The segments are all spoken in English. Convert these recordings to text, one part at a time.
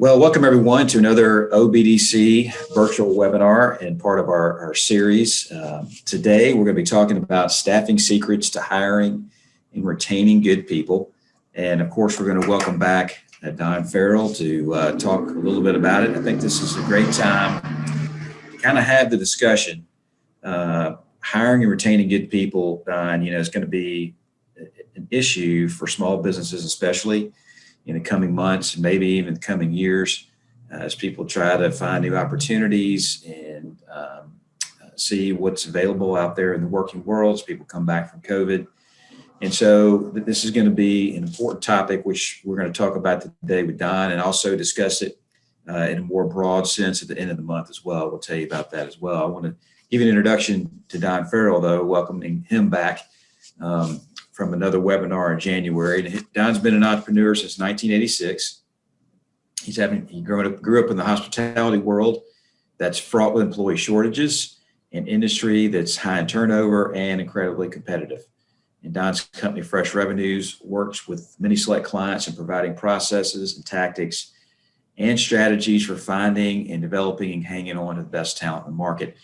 Well, welcome everyone to another OBDC virtual webinar and part of our series. Today, we're going to be talking about staffing secrets to hiring and retaining good people. And of course, we're going to welcome back Don Farrell to talk a little bit about it. I think this is a great time to kind of have the discussion. Hiring and retaining good people, Don, is going to be an issue for small businesses, especially in the coming months, maybe even the coming years, as people try to find new opportunities and see what's available out there in the working world as people come back from COVID. And so this is going to be an important topic, which we're going to talk about today with Don and also discuss it in a more broad sense at the end of the month as well. We'll tell you about that as well. I want to give you an introduction to Don Farrell, though, welcoming him back from another webinar in January. Don's been an entrepreneur since 1986. He grew up in the hospitality world that's fraught with employee shortages, an industry that's high in turnover and incredibly competitive. And Don's company, Fresh Revenues, works with many select clients in providing processes and tactics and strategies for finding and developing and hanging on to the best talent in the market.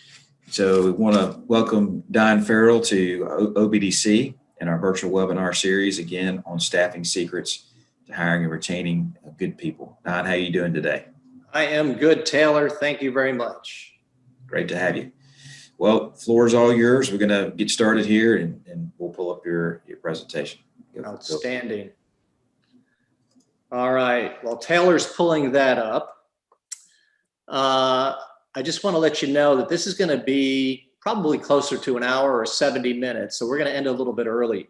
So we want to welcome Don Farrell to OBDC in our virtual webinar series, again, on staffing secrets to hiring and retaining good people. Don, how are you doing today? I am good, Taylor. Thank you very much. Great to have you. Well, floor is all yours. We're going to get started here and we'll pull up your presentation. Outstanding. All right. Well, Taylor's pulling that up. I just want to let you know that this is going to be probably closer to an hour or 70 minutes. So we're going to end a little bit early.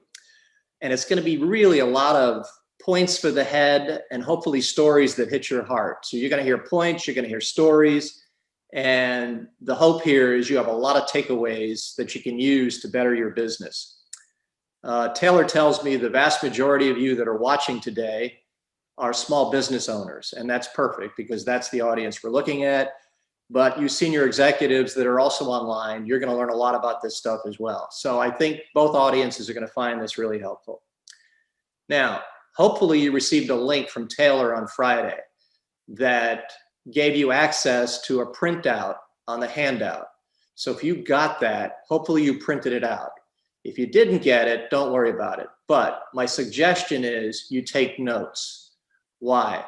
And it's going to be really a lot of points for the head and hopefully stories that hit your heart. So you're going to hear points, you're going to hear stories. And the hope here is you have a lot of takeaways that you can use to better your business. Taylor tells me the vast majority of you that are watching today are small business owners. And that's perfect because that's the audience we're looking at. But you senior executives that are also online, you're going to learn a lot about this stuff as well. So I think both audiences are going to find this really helpful. Now, hopefully you received a link from Taylor on Friday that gave you access to a printout on the handout. So if you got that, hopefully you printed it out. If you didn't get it, don't worry about it. But my suggestion is you take notes. Why?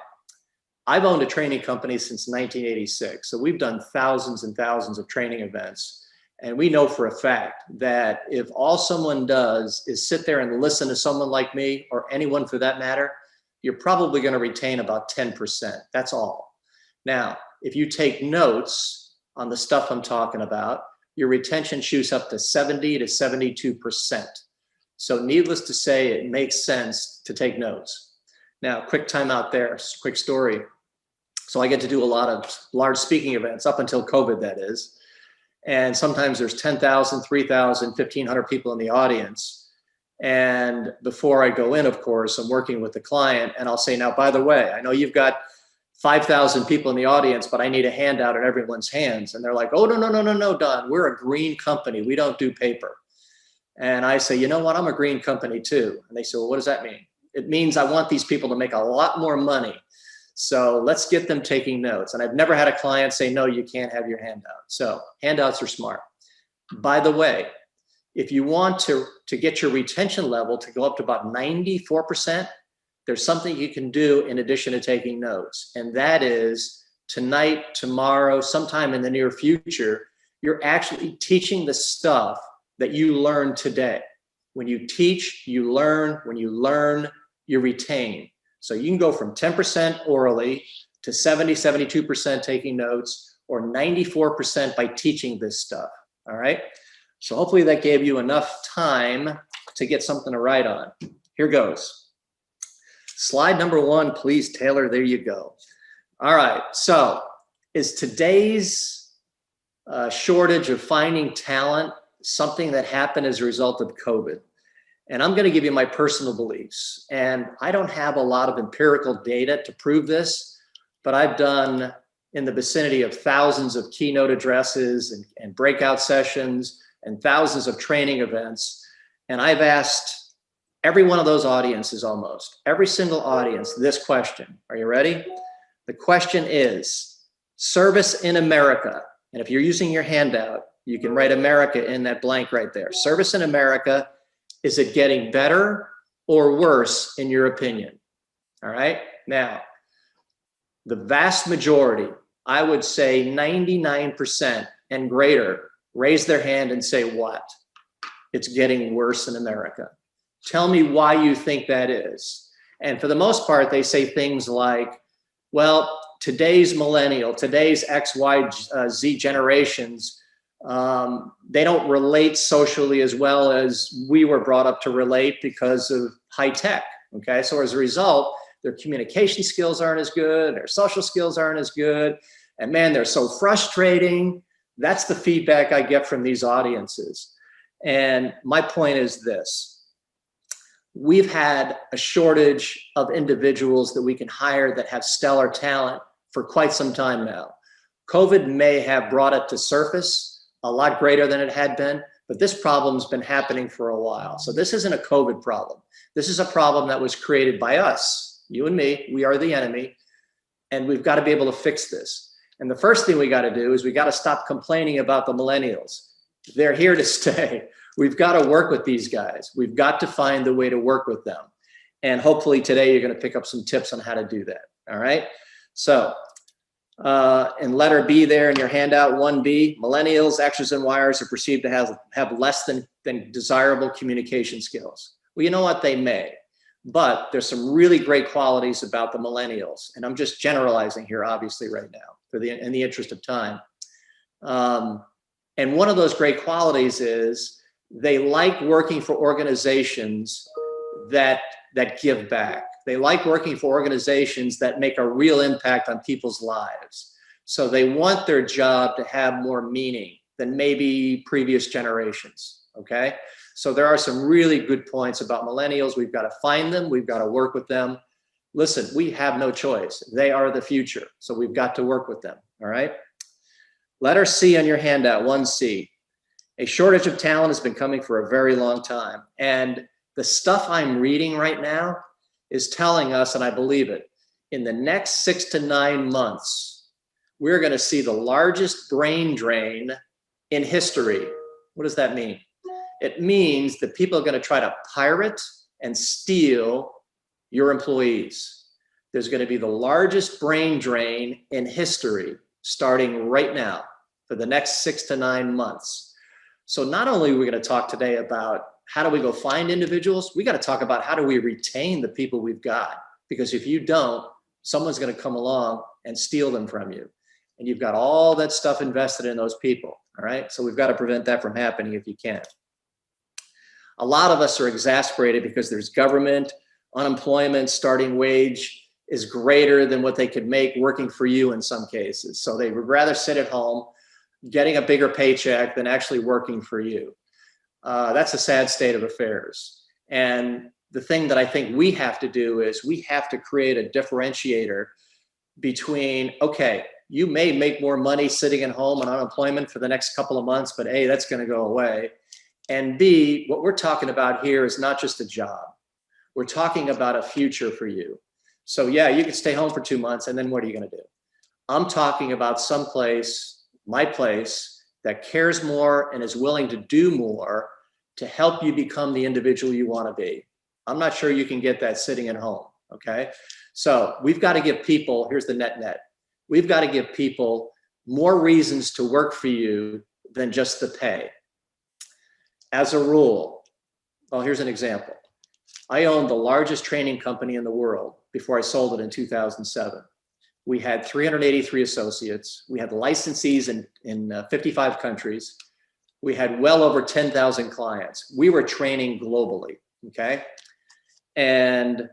I've owned a training company since 1986. So we've done thousands and thousands of training events. And we know for a fact that if all someone does is sit there and listen to someone like me or anyone for that matter, you're probably going to retain about 10%. That's all. Now, if you take notes on the stuff I'm talking about, your retention shoots up to 70 to 72%. So needless to say, it makes sense to take notes. Now, quick time out there, quick story. So I get to do a lot of large speaking events up until COVID, that is. And sometimes there's 10,000, 3,000, 1,500 people in the audience. And before I go in, of course, I'm working with the client and I'll say, now, by the way, I know you've got 5,000 people in the audience, but I need a handout in everyone's hands. And they're like, oh, no, Don, we're a green company. We don't do paper. And I say, you know what? I'm a green company too. And they say, well, what does that mean? It means I want these people to make a lot more money. So let's get them taking notes. And I've never had a client say, no, you can't have your handout. So handouts are smart. By the way, if you want to get your retention level to go up to about 94%, there's something you can do in addition to taking notes. And that is tonight, tomorrow, sometime in the near future, you're actually teaching the stuff that you learned today. When you teach, you learn. When you learn, you retain. So you can go from 10% orally to 70, 72% taking notes or 94% by teaching this stuff. All right. So hopefully that gave you enough time to get something to write on. Here goes. Slide number 1, please, Taylor. There you go. All right. So is today's shortage of finding talent something that happened as a result of COVID? And I'm going to give you my personal beliefs. And I don't have a lot of empirical data to prove this, but I've done in the vicinity of thousands of keynote addresses and breakout sessions and thousands of training events. And I've asked every one of those audiences, almost every single audience, this question. Are you ready? The question is, service in America. And if you're using your handout, you can write America in that blank right there. Service in America, is it getting better or worse in your opinion? All right. Now, the vast majority, I would say 99% and greater, raise their hand and say what? It's getting worse in America. Tell me why you think that is. And for the most part, they say things like, well, today's millennial, today's X, Y, Z generations, they don't relate socially as well as we were brought up to relate because of high tech. Okay, so as a result, their communication skills aren't as good, their social skills aren't as good, and man, they're so frustrating. That's the feedback I get from these audiences. And my point is this. We've had a shortage of individuals that we can hire that have stellar talent for quite some time now. COVID may have brought it to surface a lot greater than it had been, but this problem's been happening for a while. So this isn't a COVID problem. This is a problem that was created by us, you and me. We are the enemy, and we've got to be able to fix this. And the first thing we got to do is we got to stop complaining about the millennials. They're here to stay. We've got to work with these guys. We've got to find the way to work with them. And hopefully today you're going to pick up some tips on how to do that. All right. So in letter B there in your handout, 1B, millennials, X's and Y's are perceived to have less than desirable communication skills. Well, you know what? They may, but there's some really great qualities about the millennials. And I'm just generalizing here, obviously, right now, in the interest of time. And one of those great qualities is they like working for organizations that give back. They like working for organizations that make a real impact on people's lives. So they want their job to have more meaning than maybe previous generations, okay? So there are some really good points about millennials. We've got to find them. We've got to work with them. Listen, we have no choice. They are the future. So we've got to work with them, all right? Letter C on your handout, 1C. A shortage of talent has been coming for a very long time. And the stuff I'm reading right now is telling us, and I believe it, in the next 6 to 9 months, we're going to see the largest brain drain in history. What does that mean? It means that people are going to try to pirate and steal your employees. There's going to be the largest brain drain in history starting right now for the next 6 to 9 months. So not only are we going to talk today about how do we go find individuals, we got to talk about how do we retain the people we've got. Because if you don't, someone's going to come along and steal them from you. And you've got all that stuff invested in those people, all right? So we've got to prevent that from happening if you can. A lot of us are exasperated because there's government, unemployment, starting wage is greater than what they could make working for you in some cases. So they would rather sit at home getting a bigger paycheck than actually working for you. That's a sad state of affairs. And the thing that I think we have to do is we have to create a differentiator between, okay, you may make more money sitting at home on unemployment for the next couple of months, but A, that's going to go away. And B, what we're talking about here is not just a job. We're talking about a future for you. So yeah, you can stay home for 2 months, and then what are you going to do? I'm talking about some place, my place, that cares more and is willing to do more to help you become the individual you want to be. I'm not sure you can get that sitting at home, okay? So we've got to give people, here's the net. We've got to give people more reasons to work for you than just the pay. As a rule, well, here's an example. I owned the largest training company in the world before I sold it in 2007. We had 383 associates. We had licensees in 55 countries. We had well over 10,000 clients. We were training globally, okay? And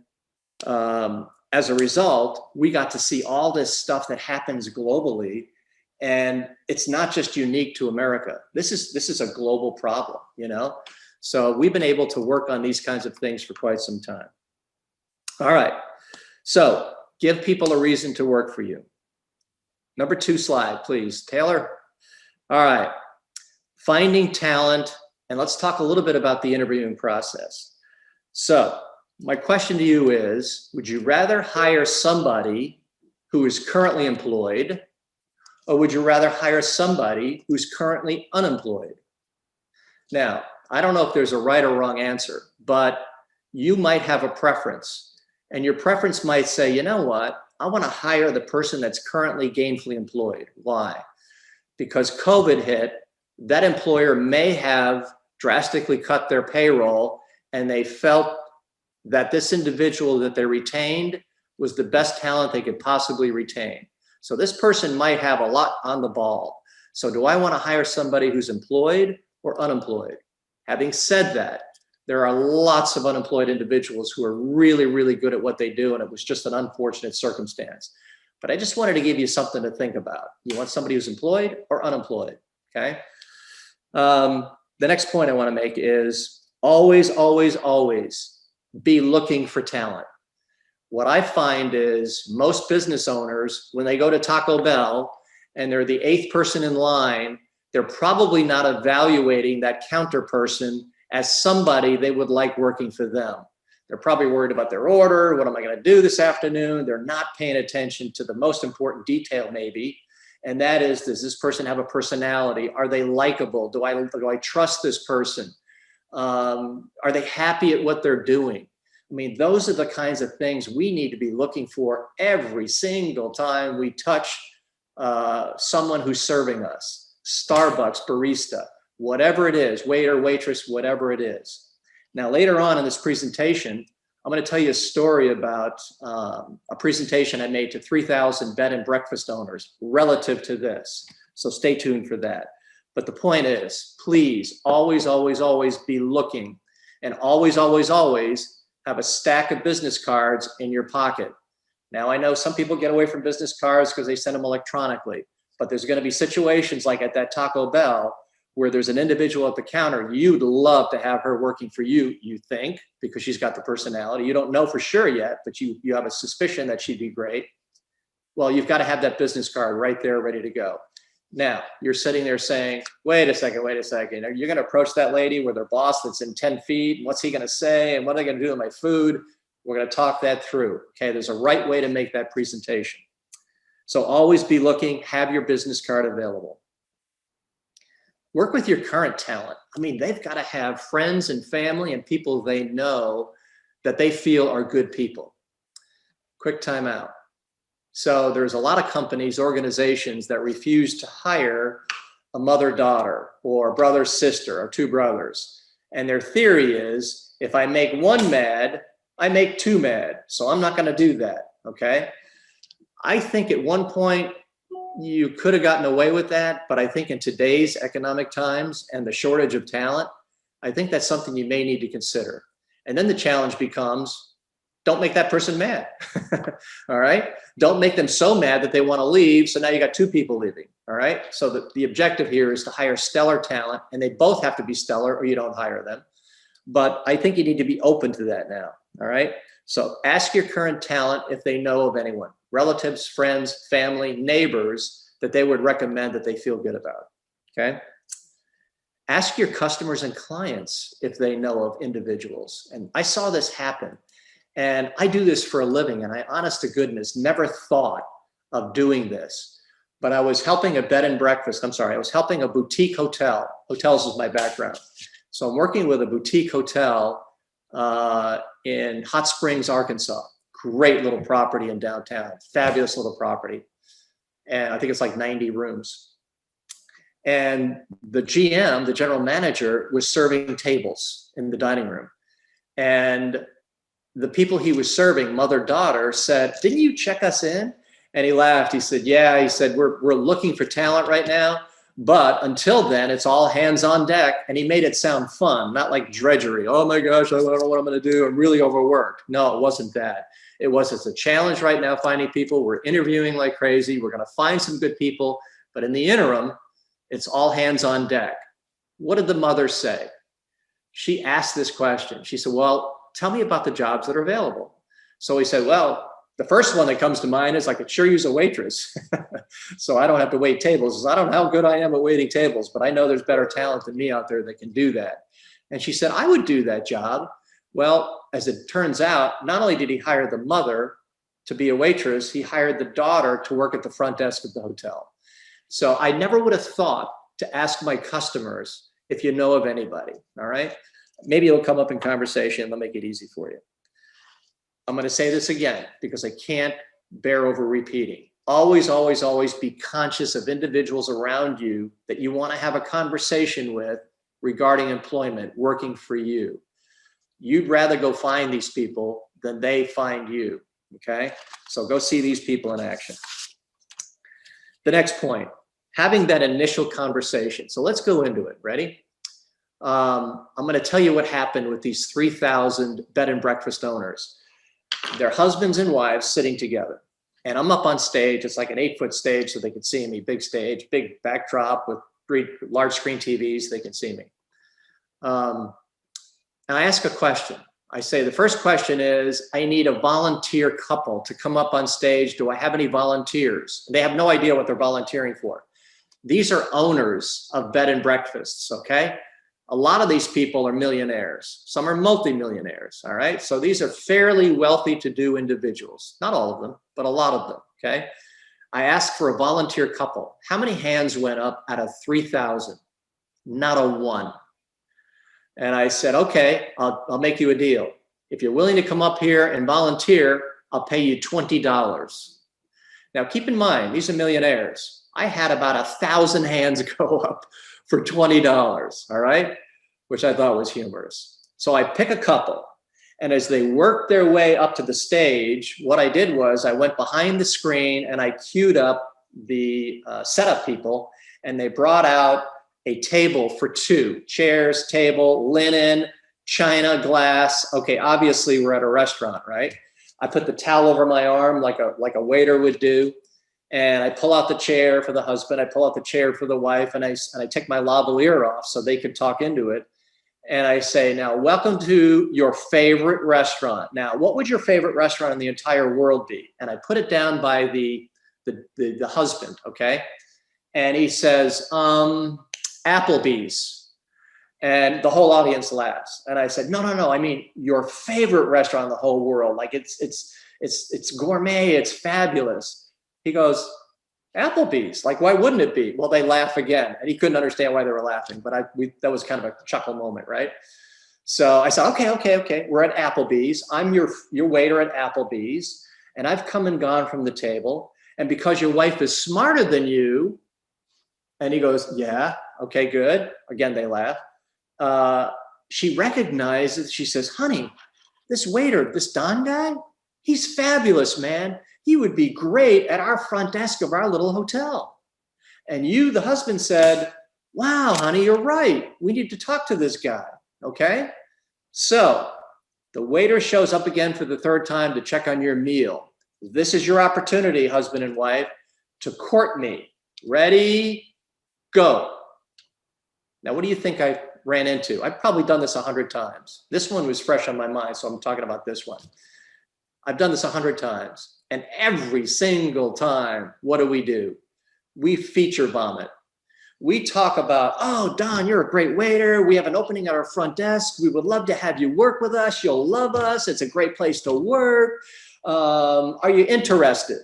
as a result, we got to see all this stuff that happens globally, and it's not just unique to America. This is a global problem, you know? So we've been able to work on these kinds of things for quite some time. All right, so give people a reason to work for you. Number 2 slide, please, Taylor. All right, finding talent, and let's talk a little bit about the interviewing process. So my question to you is, would you rather hire somebody who is currently employed, or would you rather hire somebody who's currently unemployed? Now, I don't know if there's a right or wrong answer, but you might have a preference. And your preference might say, you know what? I want to hire the person that's currently gainfully employed. Why? Because COVID hit, that employer may have drastically cut their payroll, and they felt that this individual that they retained was the best talent they could possibly retain. So this person might have a lot on the ball. So do I want to hire somebody who's employed or unemployed? Having said that, there are lots of unemployed individuals who are really, really good at what they do, and it was just an unfortunate circumstance. But I just wanted to give you something to think about. You want somebody who's employed or unemployed, okay? The next point I want to make is always, always, always be looking for talent. What I find is most business owners, when they go to Taco Bell and they're the 8th person in line, they're probably not evaluating that counter person as somebody they would like working for them. They're probably worried about their order. What am I going to do this afternoon? They're not paying attention to the most important detail maybe. And that is, does this person have a personality? Are they likable? Do I trust this person? Are they happy at what they're doing? I mean, those are the kinds of things we need to be looking for every single time we touch someone who's serving us. Starbucks, barista, whatever it is, waiter, waitress, whatever it is. Now, later on in this presentation, I'm going to tell you a story about a presentation I made to 3,000 bed and breakfast owners relative to this. So stay tuned for that. But the point is, please always, always, always be looking, and always, always, always have a stack of business cards in your pocket. Now, I know some people get away from business cards because they send them electronically, but there's going to be situations like at that Taco Bell where there's an individual at the counter. You'd love to have her working for you, you think, because she's got the personality. You don't know for sure yet, but you have a suspicion that she'd be great. Well, you've got to have that business card right there ready to go. Now, you're sitting there saying, wait a second. Are you going to approach that lady with her boss that's in 10 feet? And what's he going to say? And what are they going to do with my food? We're going to talk that through. Okay, there's a right way to make that presentation. So always be looking, have your business card available. Work with your current talent. I mean, they've got to have friends and family and people they know that they feel are good people. Quick time out. So there's a lot of companies, organizations that refuse to hire a mother-daughter or brother-sister or 2 brothers. And their theory is, if I make one mad, I make 2 mad. So I'm not going to do that, okay? I think at one point, you could have gotten away with that, but I think in today's economic times and the shortage of talent, I think that's something you may need to consider. And then the challenge becomes, don't make that person mad, all right? Don't make them so mad that they want to leave, so now you got 2 people leaving, all right? So the objective here is to hire stellar talent, and they both have to be stellar or you don't hire them. But I think you need to be open to that now, all right? So ask your current talent if they know of anyone, relatives, friends, family, neighbors that they would recommend that they feel good about, okay? Ask your customers and clients if they know of individuals. And I saw this happen. And I do this for a living, and I, honest to goodness, never thought of doing this. But I was helping a bed and breakfast, I was helping a boutique hotel. Hotels is my background. So I'm working with a boutique hotel in Hot Springs, Arkansas. Great little property in downtown, fabulous little property. And I think it's like 90 rooms. And the GM, the general manager, was serving tables in the dining room. And the people he was serving, mother-daughter, said, didn't you check us in? And he laughed. He said, yeah. He said, we're looking for talent right now. But until then, it's all hands on deck. And he made it sound fun, not like drudgery. Oh my gosh, I don't know what I'm going to do. I'm really overworked. No, it wasn't that. It's a challenge right now finding people. We're interviewing like crazy. We're going to find some good people. But in the interim, it's all hands on deck. What did the mother say? She asked this question. She said, well, tell me about the jobs that are available. So he said, well, the first one that comes to mind is I could sure use a waitress. So I don't have to wait tables. I don't know how good I am at waiting tables, but I know there's better talent than me out there that can do that. And she said, I would do that job. Well, as it turns out, not only did he hire the mother to be a waitress, he hired the daughter to work at the front desk of the hotel. So I never would have thought to ask my customers if you know of anybody, all right? Maybe it'll come up in conversation. They'll make it easy for you. I'm going to say this again because I can't bear over repeating. Always, always, always be conscious of individuals around you that you want to have a conversation with regarding employment, working for you. You'd rather go find these people than they find you, okay? So go see these people in action. The next point, having that initial conversation. So let's go into it. Ready? I'm going to tell you what happened with these 3,000 bed and breakfast owners. Their husbands and wives sitting together. And I'm up on stage. It's like an 8-foot stage so they can see me. Big stage, big backdrop with 3 large screen TVs. They can see me. And I ask a question. I say, the first question is, I need a volunteer couple to come up on stage. Do I have any volunteers? And they have no idea what they're volunteering for. These are owners of bed and breakfasts, okay? A lot of these people are millionaires. Some are multimillionaires, all right? So these are fairly wealthy to do individuals. Not all of them, but a lot of them, okay? I asked for a volunteer couple. How many hands went up out of 3,000? Not a one. And I said, okay, I'll make you a deal. If you're willing to come up here and volunteer, I'll pay you $20. Now keep in mind, these are millionaires. I had about 1,000 hands go up for $20, all right? Which I thought was humorous. So I pick a couple, and as they worked their way up to the stage, what I did was I went behind the screen and I queued up the setup people, and they brought out a table for 2, chairs, table, linen, china, glass. Okay, obviously we're at a restaurant, right? I put the towel over my arm like a waiter would do. And I pull out the chair for the husband, I pull out the chair for the wife, and I take my lavalier off so they could talk into it. And I say, now, welcome to your favorite restaurant. Now, what would your favorite restaurant in the entire world be? And I put it down by the husband, okay? And he says, Applebee's. And the whole audience laughs. And I said, no, I mean, your favorite restaurant in the whole world. Like it's gourmet, it's fabulous. He goes, Applebee's, like, why wouldn't it be? Well, they laugh again. And he couldn't understand why they were laughing, but that was kind of a chuckle moment, right? So I said, okay. We're at Applebee's. I'm your waiter at Applebee's, and I've come and gone from the table. And because your wife is smarter than you, and he goes, yeah, okay, good. Again, they laugh. She recognizes, she says, honey, this waiter, this Don guy, he's fabulous, man. He would be great at our front desk of our little hotel. And you, the husband, said, wow, honey, you're right. We need to talk to this guy, okay? So the waiter shows up again for the 3rd time to check on your meal. This is your opportunity, husband and wife, to court me. Ready, go. Now, what do you think I ran into? I've probably done this 100 times. This one was fresh on my mind, so I'm talking about this one. I've done this 100 times. And every single time, what do? We feature vomit. We talk about, oh, Don, you're a great waiter. We have an opening at our front desk. We would love to have you work with us. You'll love us. It's a great place to work. Are you interested?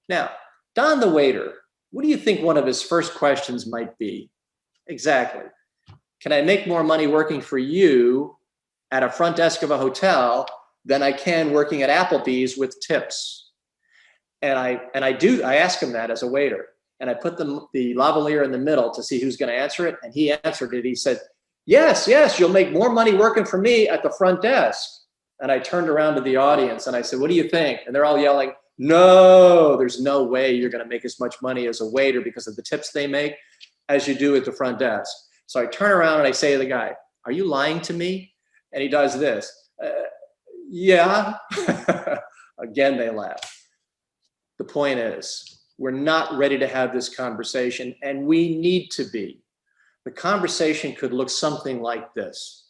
Now, Don the waiter, what do you think one of his first questions might be? Exactly. Can I make more money working for you at a front desk of a hotel than I can working at Applebee's with tips? And I ask him that as a waiter, and I put the lavalier in the middle to see who's going to answer it. And he answered it. He said, yes, you'll make more money working for me at the front desk. And I turned around to the audience and I said, what do you think? And they're all yelling, no, there's no way you're going to make as much money as a waiter because of the tips they make as you do at the front desk. So I turn around and I say to the guy, are you lying to me? And he does this. Yeah. Again, they laugh. The point is, we're not ready to have this conversation, and we need to be. The conversation could look something like this.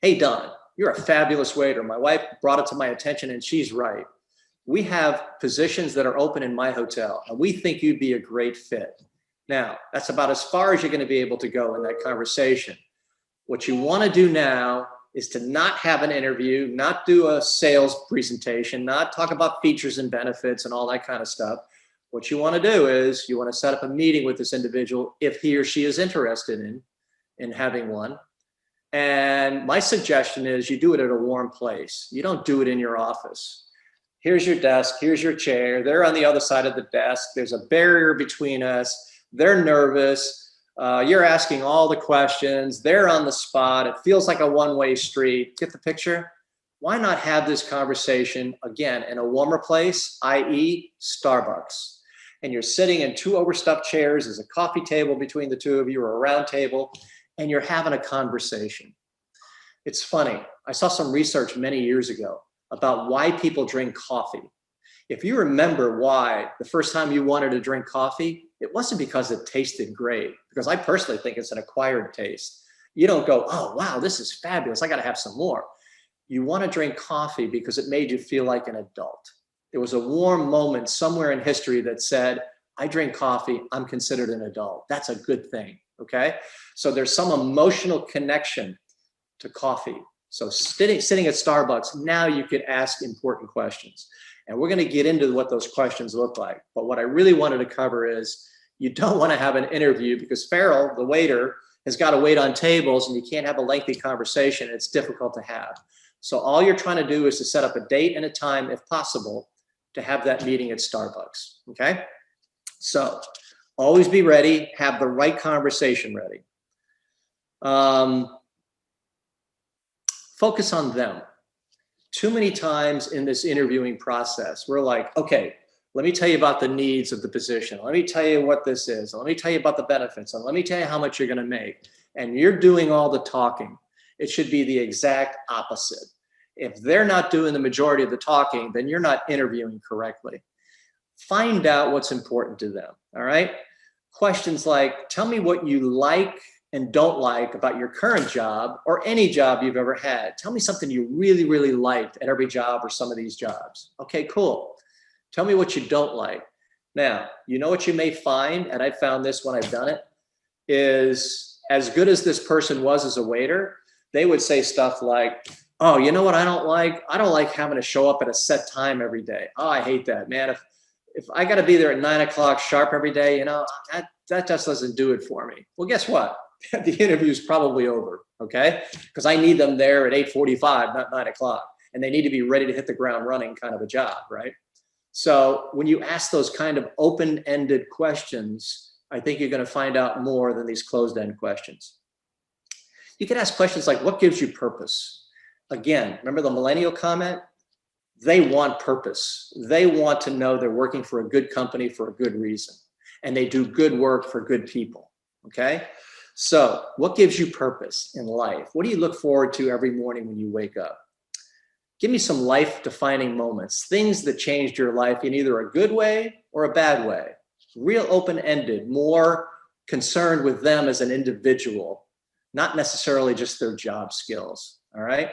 Hey, Don, you're a fabulous waiter. My wife brought it to my attention, and she's right. We have positions that are open in my hotel, and we think you'd be a great fit. Now, that's about as far as you're going to be able to go in that conversation. What you want to do now is to not have an interview, not do a sales presentation, not talk about features and benefits and all that kind of stuff. What you want to do is you want to set up a meeting with this individual if he or she is interested in having one. And my suggestion is you do it at a warm place. You don't do it in your office. Here's your desk, here's your chair. They're on the other side of the desk. There's a barrier between us. They're nervous. You're asking all the questions. They're on the spot. It feels like a one-way street. Get the picture? Why not have this conversation, again, in a warmer place, i.e. Starbucks? And you're sitting in two overstuffed chairs. There's a coffee table between the two of you, or a round table, and you're having a conversation. It's funny. I saw some research many years ago about why people drink coffee. If you remember why the first time you wanted to drink coffee, it wasn't because it tasted great, because I personally think it's an acquired taste. You don't go, oh, wow, this is fabulous. I got to have some more. You want to drink coffee because it made you feel like an adult. There was a warm moment somewhere in history that said, I drink coffee, I'm considered an adult. That's a good thing, okay? So there's some emotional connection to coffee. So sitting at Starbucks, now you could ask important questions. And we're going to get into what those questions look like. But what I really wanted to cover is you don't want to have an interview because Farrell, the waiter, has got to wait on tables and you can't have a lengthy conversation. It's difficult to have. So all you're trying to do is to set up a date and a time, if possible, to have that meeting at Starbucks, okay? So always be ready, have the right conversation ready. Focus on them. Too many times in this interviewing process, we're like, okay, let me tell you about the needs of the position. Let me tell you what this is. Let me tell you about the benefits. And let me tell you how much you're gonna make. And you're doing all the talking. It should be the exact opposite. If they're not doing the majority of the talking, then you're not interviewing correctly. Find out what's important to them, all right? Questions like, tell me what you like and don't like about your current job or any job you've ever had. Tell me something you really, really liked at every job or some of these jobs. Okay, cool. Tell me what you don't like. Now, you know what you may find, and I found this when I've done it, is as good as this person was as a waiter, they would say stuff like, oh, you know what I don't like? I don't like having to show up at a set time every day. Oh, I hate that, man. If I got to be there at 9 o'clock sharp every day, you know, that just doesn't do it for me. Well, guess what? The interview's probably over, okay? Because I need them there at 8:45, not 9 o'clock. And they need to be ready to hit the ground running kind of a job, right? So when you ask those kind of open-ended questions, I think you're going to find out more than these closed-end questions. You can ask questions like, what gives you purpose? Again, remember the millennial comment? They want purpose. They want to know they're working for a good company for a good reason. And they do good work for good people, okay? So what gives you purpose in life? What do you look forward to every morning when you wake up? Give me some life-defining moments, things that changed your life in either a good way or a bad way. Real open-ended, more concerned with them as an individual, not necessarily just their job skills, all right?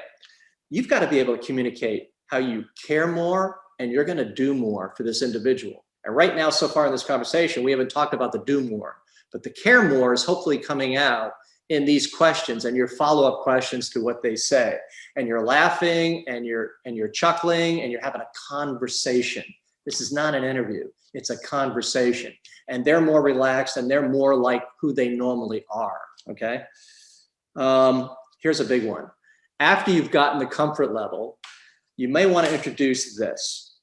You've got to be able to communicate how you care more and you're going to do more for this individual. And right now, so far in this conversation, we haven't talked about the do more, but the care more is hopefully coming out in these questions and your follow-up questions to what they say. And you're laughing and you're chuckling and you're having a conversation. This is not an interview. It's a conversation. And they're more relaxed and they're more like who they normally are, okay? Here's a big one. After you've gotten the comfort level, you may want to introduce this.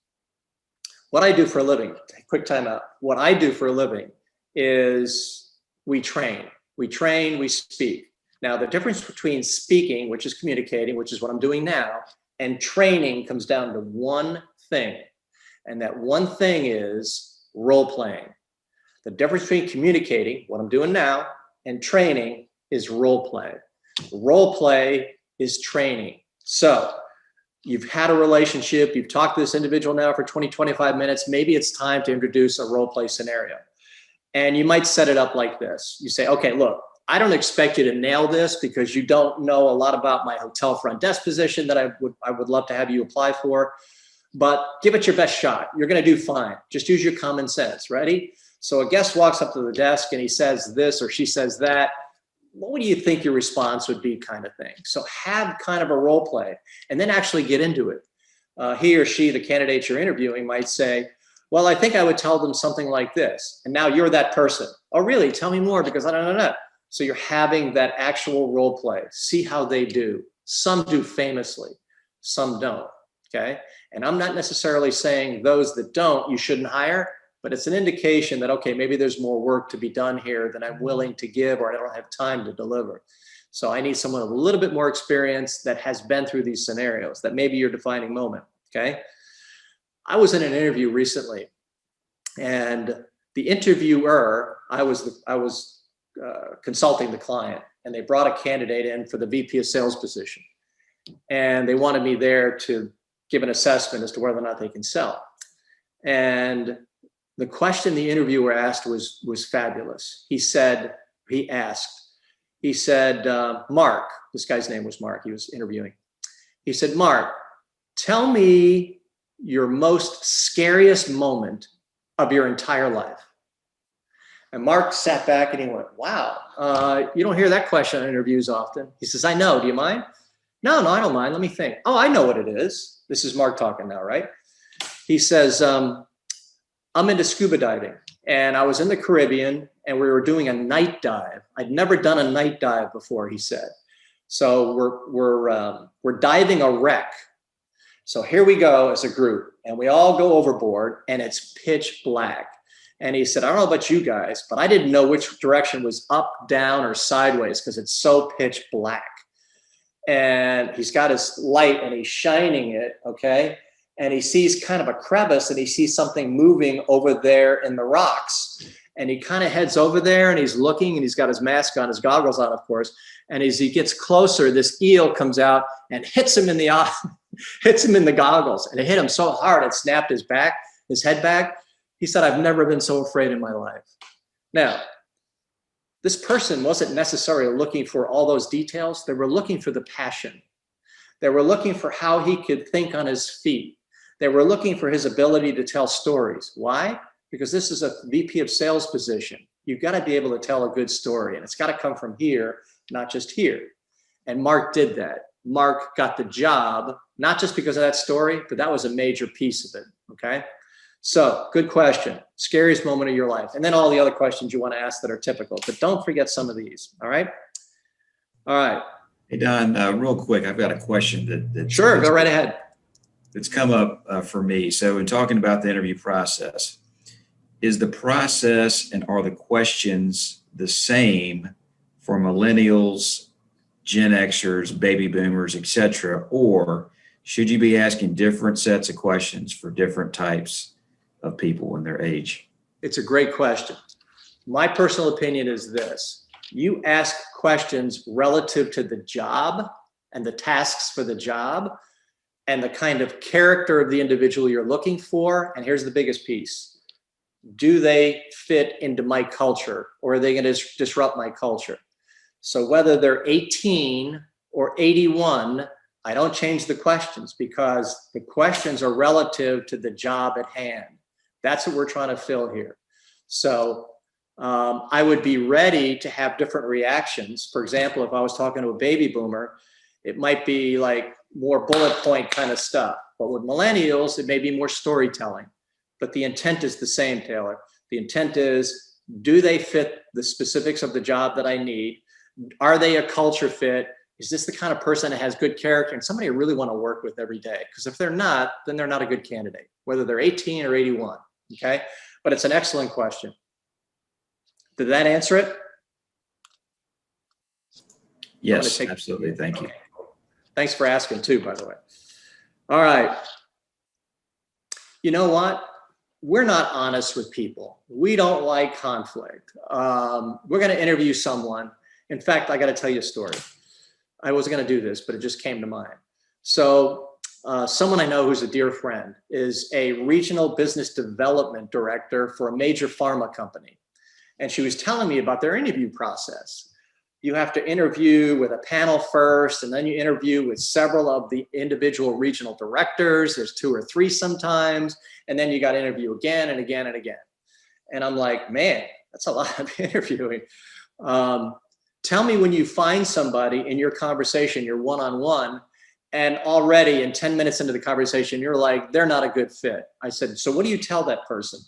What I do for a living, quick time out. What I do for a living is we train. We train, we speak. Now, the difference between speaking, which is communicating, which is what I'm doing now, and training comes down to one thing. And that one thing is role playing. The difference between communicating, what I'm doing now, and training is role play. Role play is training. So you've had a relationship, you've talked to this individual now for 20, 25 minutes, maybe it's time to introduce a role play scenario. And you might set it up like this. You say, okay, look, I don't expect you to nail this because you don't know a lot about my hotel front desk position that I would love to have you apply for, but give it your best shot. You're gonna do fine. Just use your common sense, ready? So a guest walks up to the desk and he says this or she says that. what do you think your response would be, kind of thing. So have kind of a role play and then actually get into it. He or she, the candidate you're interviewing, might say, well, I think I would tell them something like this. And now you're that person. Oh, really? Tell me more, because I don't know. So you're having that actual role play. See how they do. Some do famously, some don't. Okay. And I'm not necessarily saying those that don't, you shouldn't hire, but it's an indication that, okay, maybe there's more work to be done here than I'm willing to give, or I don't have time to deliver. So I need someone with a little bit more experience that has been through these scenarios. That may be your defining moment. Okay. I was in an interview recently, and the interviewer, I was consulting the client, and they brought a candidate in for the VP of sales position. And they wanted me there to give an assessment as to whether or not they can sell. And the question the interviewer asked was fabulous. He asked, Mark, this guy's name was Mark, he was interviewing. He said, Mark, tell me your most scariest moment of your entire life. And Mark sat back and he went, wow, you don't hear that question in interviews often. He says, I know, do you mind? No, I don't mind, let me think. Oh, I know what it is. This is Mark talking now, right? He says, I'm into scuba diving, and I was in the Caribbean and we were doing a night dive. I'd never done a night dive before, he said. So we're diving a wreck. So here we go as a group, and we all go overboard, and it's pitch black. And he said, I don't know about you guys, but I didn't know which direction was up, down, or sideways because it's so pitch black. And he's got his light and he's shining it, okay? And he sees kind of a crevice, and he sees something moving over there in the rocks. And he kind of heads over there, and he's looking, and he's got his mask on, his goggles on, of course. And as he gets closer, this eel comes out and hits him in the eye. Hits him in the goggles, and it hit him so hard it snapped his head back. He said, I've never been so afraid in my life. Now, this person wasn't necessarily looking for all those details. They were looking for the passion. They were looking for how he could think on his feet. They were looking for his ability to tell stories. Why? Because this is a VP of sales position. You've got to be able to tell a good story, and it's got to come from here, not just here. And Mark did that. Mark got the job, not just because of that story, but that was a major piece of it, okay? So, good question. Scariest moment of your life. And then all the other questions you want to ask that are typical, but don't forget some of these, all right? All right. Hey, Don, real quick, I've got a question that Sure, go right ahead. It's come up for me. So in talking about the interview process, is the process and are the questions the same for millennials, Gen Xers, baby boomers, et cetera, or should you be asking different sets of questions for different types of people and their age? It's a great question. My personal opinion is this. You ask questions relative to the job and the tasks for the job and the kind of character of the individual you're looking for. And here's the biggest piece. Do they fit into my culture, or are they going to disrupt my culture? So whether they're 18 or 81, I don't change the questions because the questions are relative to the job at hand. That's what we're trying to fill here. So I would be ready to have different reactions. For example, if I was talking to a baby boomer, it might be like more bullet point kind of stuff. But with millennials, it may be more storytelling. But the intent is the same, Taylor. The intent is, do they fit the specifics of the job that I need? Are they a culture fit? Is this the kind of person that has good character and somebody I really want to work with every day? Because if they're not, then they're not a good candidate, whether they're 18 or 81, okay? But it's an excellent question. Did that answer it? Yes, absolutely. Thank you. Thanks for asking too, by the way. All right. You know what? We're not honest with people. We don't like conflict. We're going to interview someone. In fact, I got to tell you a story. I wasn't going to do this, but it just came to mind. So someone I know who's a dear friend is a regional business development director for a major pharma company. And she was telling me about their interview process. You have to interview with a panel first, and then you interview with several of the individual regional directors. There's 2 or 3 sometimes, and then you got to interview again and again and again. And I'm like, man, that's a lot of interviewing. Tell me when you find somebody in your conversation, your one-on-one, and already in 10 minutes into the conversation, you're like, they're not a good fit. I said, so what do you tell that person?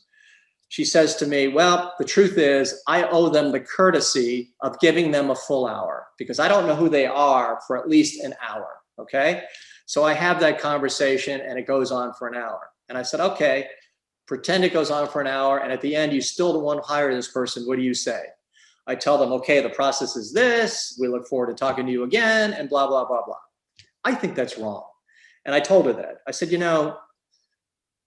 She says to me, well, the truth is I owe them the courtesy of giving them a full hour because I don't know who they are for at least an hour, okay? So I have that conversation and it goes on for an hour. And I said, okay, pretend it goes on for an hour and at the end you still don't want to hire this person. What do you say? I tell them, okay, the process is this. We look forward to talking to you again and blah, blah, blah, blah. I think that's wrong. And I told her that. I said, you know,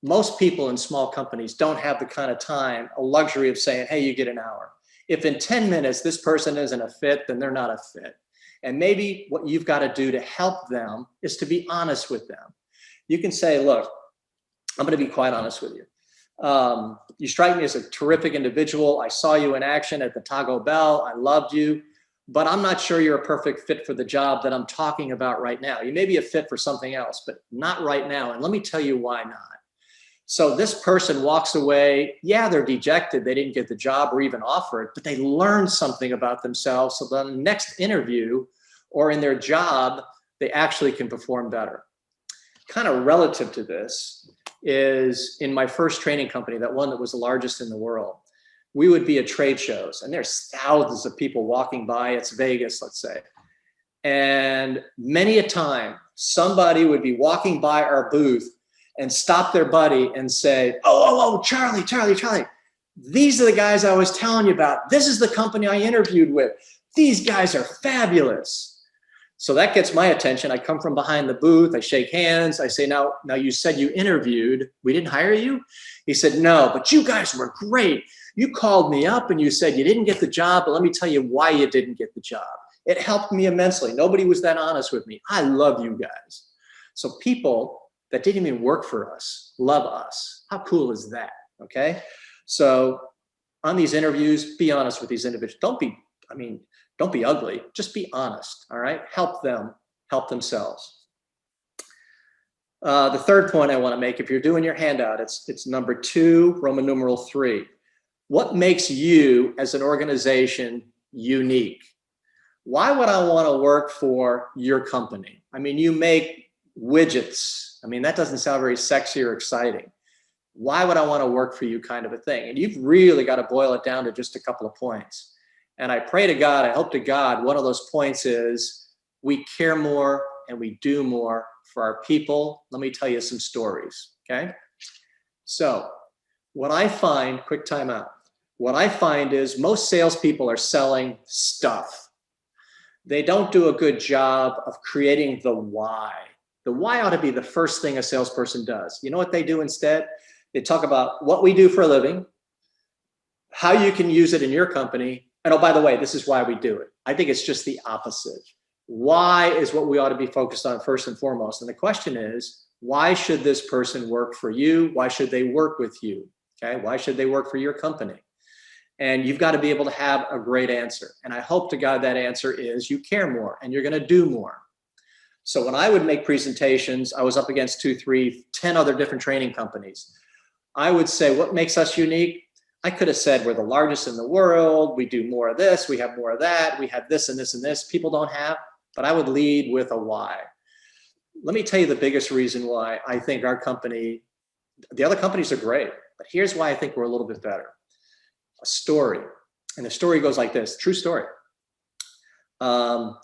most people in small companies don't have the kind of time, a luxury of saying, hey, you get an hour. If in 10 minutes this person isn't a fit, then they're not a fit. And maybe what you've got to do to help them is to be honest with them. You can say, look, I'm going to be quite honest with you. You strike me as a terrific individual. I saw you in action at the Taco Bell. I loved you, but I'm not sure you're a perfect fit for the job that I'm talking about right now. You may be a fit for something else, but not right now. And let me tell you why not. So this person walks away. Yeah, they're dejected. They didn't get the job or even offer it, but they learned something about themselves. So the next interview or in their job, they actually can perform better. Kind of relative to this is in my first training company, that one that was the largest in the world, we would be at trade shows and there's thousands of people walking by. It's Vegas, let's say. And many a time somebody would be walking by our booth and stop their buddy and say, oh, Charlie, these are the guys I was telling you about. This is the company I interviewed with. These guys are fabulous. So that gets my attention. I come from behind the booth. I shake hands. I say, now you said you interviewed. We didn't hire you? He said, no, but you guys were great. You called me up and you said you didn't get the job, but let me tell you why you didn't get the job. It helped me immensely. Nobody was that honest with me. I love you guys. So people that didn't even work for us love us. How cool is that? Okay. So on these interviews, be honest with these individuals. Don't be ugly. Just be honest. All right. Help them help themselves. The third point I want to make, if you're doing your handout, it's number 2, Roman numeral 3. What makes you as an organization unique? Why would I want to work for your company? I mean, you make widgets. I mean, that doesn't sound very sexy or exciting. Why would I want to work for you, kind of a thing? And you've really got to boil it down to just a couple of points. And I pray to God, I hope to God, one of those points is we care more and we do more for our people. Let me tell you some stories, okay? So what I find, quick time out, what I find is most salespeople are selling stuff. They don't do a good job of creating the why. The why ought to be the first thing a salesperson does. You know what they do instead? They talk about what we do for a living, how you can use it in your company, and oh, by the way, this is why we do it. I think it's just the opposite. Why is what we ought to be focused on first and foremost. And the question is, why should this person work for you? Why should they work with you? Okay, why should they work for your company? And you've got to be able to have a great answer. And I hope to God that answer is you care more and you're going to do more. So when I would make presentations, I was up against 2, 3, 10 other different training companies. I would say, what makes us unique? I could have said we're the largest in the world. We do more of this. We have more of that. We have this and this and this. People don't have, but I would lead with a why. Let me tell you the biggest reason why I think our company, the other companies are great, but here's why I think we're a little bit better. A story. And the story goes like this, true story.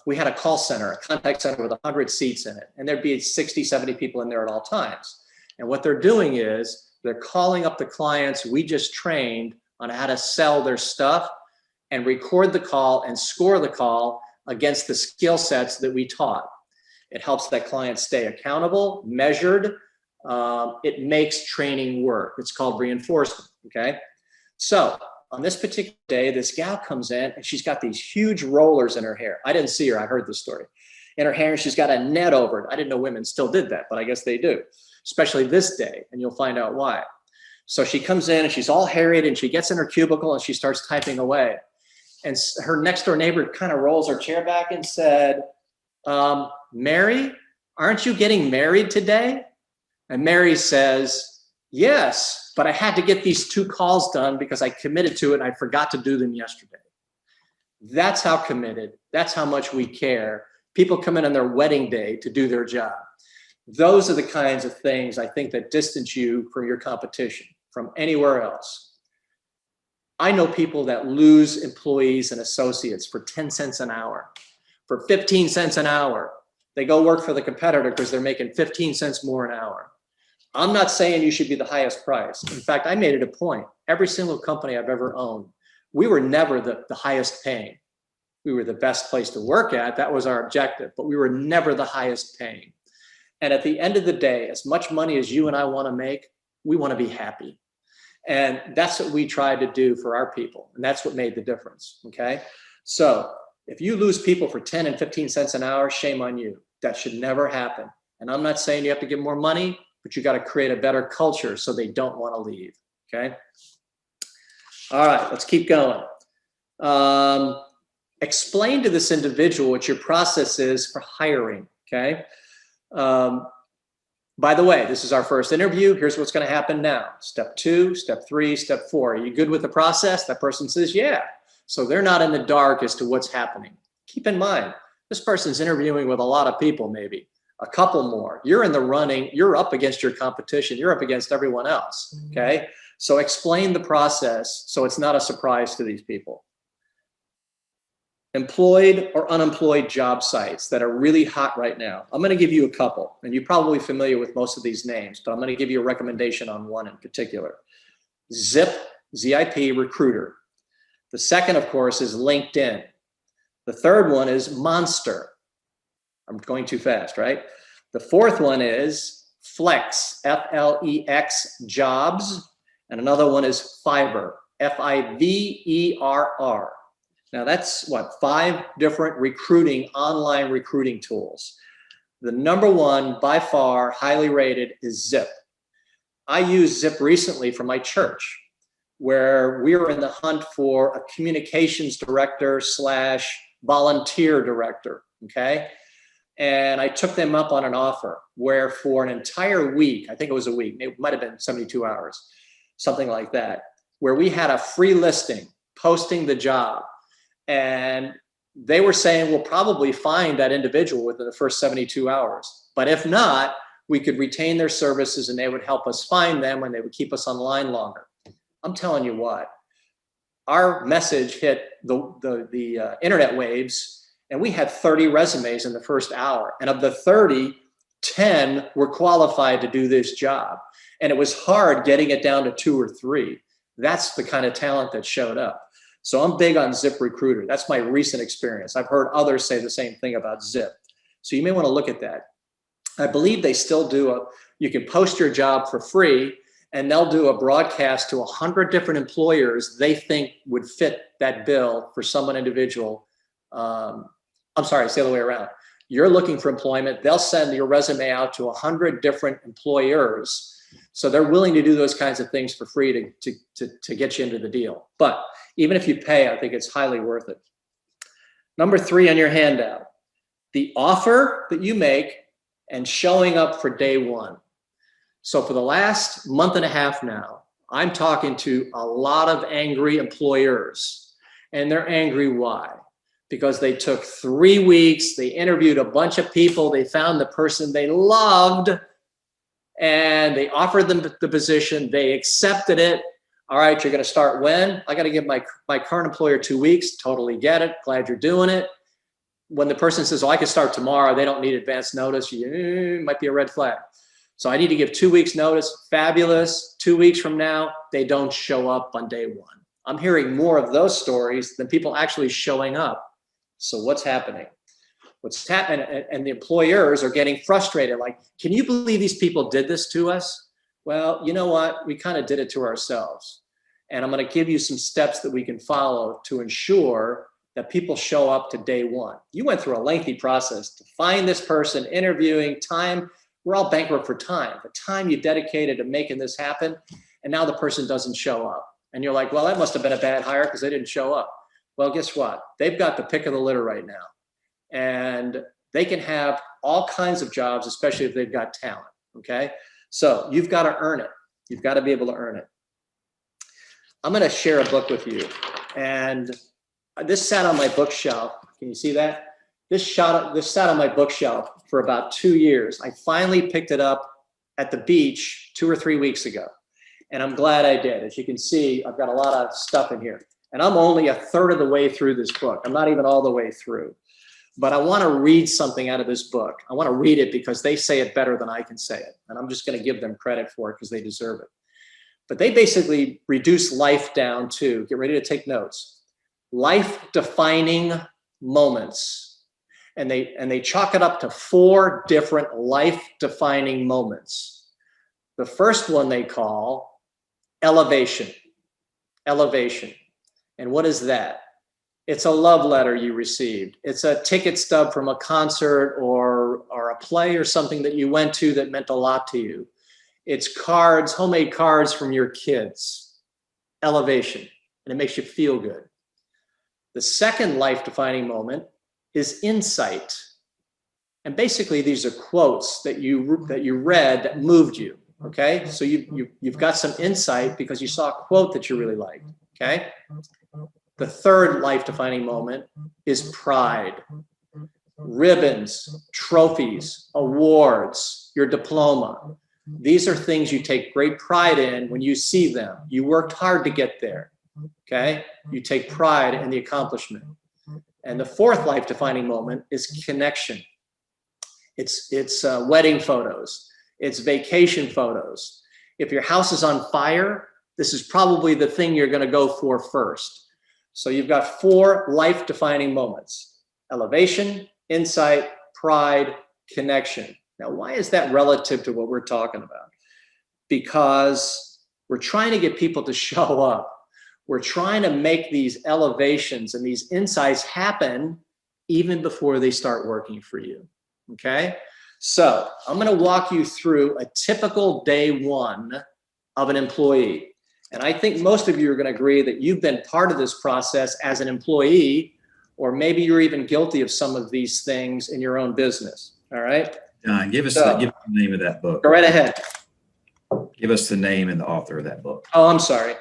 We had a call center, a contact center with 100 seats in it, and there'd be 60, 70 people in there at all times. And what they're doing is they're calling up the clients we just trained on how to sell their stuff and record the call and score the call against the skill sets that we taught. It helps that client stay accountable, measured. It makes training work. It's called reinforcement, okay? So on this particular day, this gal comes in and she's got these huge rollers in her hair. I didn't see her, I heard the story. In her hair, she's got a net over it. I didn't know women still did that, but I guess they do, especially this day, and you'll find out why. So she comes in and she's all harried and she gets in her cubicle and she starts typing away. And her next door neighbor kind of rolls her chair back and said, Mary, aren't you getting married today? And Mary says, yes, but I had to get these 2 calls done because I committed to it and I forgot to do them yesterday. That's how committed, that's how much we care. People come in on their wedding day to do their job. Those are the kinds of things I think that distance you from your competition, from anywhere else. I know people that lose employees and associates for 10 cents an hour, for 15 cents an hour. They go work for the competitor because they're making 15 cents more an hour. I'm not saying you should be the highest price. In fact, I made it a point. Every single company I've ever owned, we were never the highest paying. We were the best place to work at. That was our objective, but we were never the highest paying. And at the end of the day, as much money as you and I want to make, we want to be happy. And that's what we tried to do for our people. And that's what made the difference. Okay. So if you lose people for 10 and 15 cents an hour, shame on you. That should never happen. And I'm not saying you have to give more money, but you got to create a better culture so they don't want to leave. Okay. All right, let's keep going. Explain to this individual what your process is for hiring. Okay. By the way, this is our first interview. Here's what's going to happen now. Step 2, step 3, step 4. Are you good with the process? That person says, yeah. So they're not in the dark as to what's happening. Keep in mind, this person's interviewing with a lot of people, maybe a couple more. You're in the running. You're up against your competition. You're up against everyone else. Okay. So explain the process so it's not a surprise to these people. Employed or unemployed job sites that are really hot right now. I'm going to give you a couple, and you're probably familiar with most of these names, but I'm going to give you a recommendation on one in particular. Zip, Z-I-P, Recruiter. The second, of course, is LinkedIn. The third one is Monster. I'm going too fast, right? The fourth one is Flex, F-L-E-X, Jobs. And another one is Fiverr, F-I-V-E-R-R. Now that's what, 5 different online recruiting tools. The number one, by far, highly rated is Zip. I used Zip recently for my church, where we were in the hunt for a communications director / volunteer director, okay? And I took them up on an offer where for an entire week, I think it was a week, it might've been 72 hours, something like that, where we had a free listing posting the job. And they were saying, we'll probably find that individual within the first 72 hours. But if not, we could retain their services and they would help us find them and they would keep us online longer. I'm telling you what, our message hit the internet waves and we had 30 resumes in the first hour. And of the 30, 10 were qualified to do this job. And it was hard getting it down to 2 or 3. That's the kind of talent that showed up. So I'm big on Zip Recruiter. That's my recent experience. I've heard others say the same thing about Zip. So you may want to look at that. I believe they still do you can post your job for free and they'll do a broadcast to 100 different employers they think would fit that bill for someone individual. I'm sorry, it's the other way around. You're looking for employment. They'll send your resume out to 100 different employers. So they're willing to do those kinds of things for free to get you into the deal. But even if you pay, I think it's highly worth it. Number 3 on your handout, the offer that you make and showing up for day 1. So for the last month and a half now, I'm talking to a lot of angry employers. And they're angry why? Because they took 3 weeks, they interviewed a bunch of people, they found the person they loved, and they offered them the position, they accepted it. All right, you're going to start when? I got to give my current employer 2 weeks. Totally get it. Glad you're doing it. When the person says, oh, I can start tomorrow, they don't need advance notice. Might be a red flag. So I need to give 2 weeks notice. Fabulous. 2 weeks from now, they don't show up on day 1. I'm hearing more of those stories than people actually showing up. So what's happening? What's happening? And the employers are getting frustrated. Like, can you believe these people did this to us? Well, you know what? We kind of did it to ourselves. And I'm going to give you some steps that we can follow to ensure that people show up to day 1. You went through a lengthy process to find this person, interviewing, time. We're all bankrupt for time. The time you dedicated to making this happen, and now the person doesn't show up. And you're like, well, that must have been a bad hire because they didn't show up. Well, guess what? They've got the pick of the litter right now. And they can have all kinds of jobs, especially if they've got talent, okay? So you've got to earn it. You've got to be able to earn it. I'm going to share a book with you. And this sat on my bookshelf. Can you see that? This sat on my bookshelf for about 2 years. I finally picked it up at the beach 2 or 3 weeks ago. And I'm glad I did. As you can see, I've got a lot of stuff in here. And I'm only a third of the way through this book. I'm not even all the way through. But I want to read something out of this book. I want to read it because they say it better than I can say it. And I'm just going to give them credit for it because they deserve it. But they basically reduce life down to, get ready to take notes, life-defining moments. And they chalk it up to 4 different life-defining moments. The first one they call elevation. Elevation. And what is that? It's a love letter you received. It's a ticket stub from a concert or a play or something that you went to that meant a lot to you. It's cards, homemade cards from your kids. Elevation. And it makes you feel good. The second life-defining moment is insight. And basically, these are quotes that you read that moved you. Okay? So you've got some insight because you saw a quote that you really liked. Okay? The third life-defining moment is pride. Ribbons, trophies, awards, your diploma. These are things you take great pride in when you see them. You worked hard to get there, okay? You take pride in the accomplishment. And the fourth life-defining moment is connection. It's wedding photos. It's vacation photos. If your house is on fire, this is probably the thing you're going to go for first. So you've got 4 life-defining moments: elevation, insight, pride, connection. Now, why is that relative to what we're talking about? Because we're trying to get people to show up. We're trying to make these elevations and these insights happen even before they start working for you, okay? So I'm going to walk you through a typical day 1 of an employee. And I think most of you are going to agree that you've been part of this process as an employee, or maybe you're even guilty of some of these things in your own business. All right. John, give us the name of that book. Go right ahead. Give us the name and the author of that book. Oh, I'm sorry.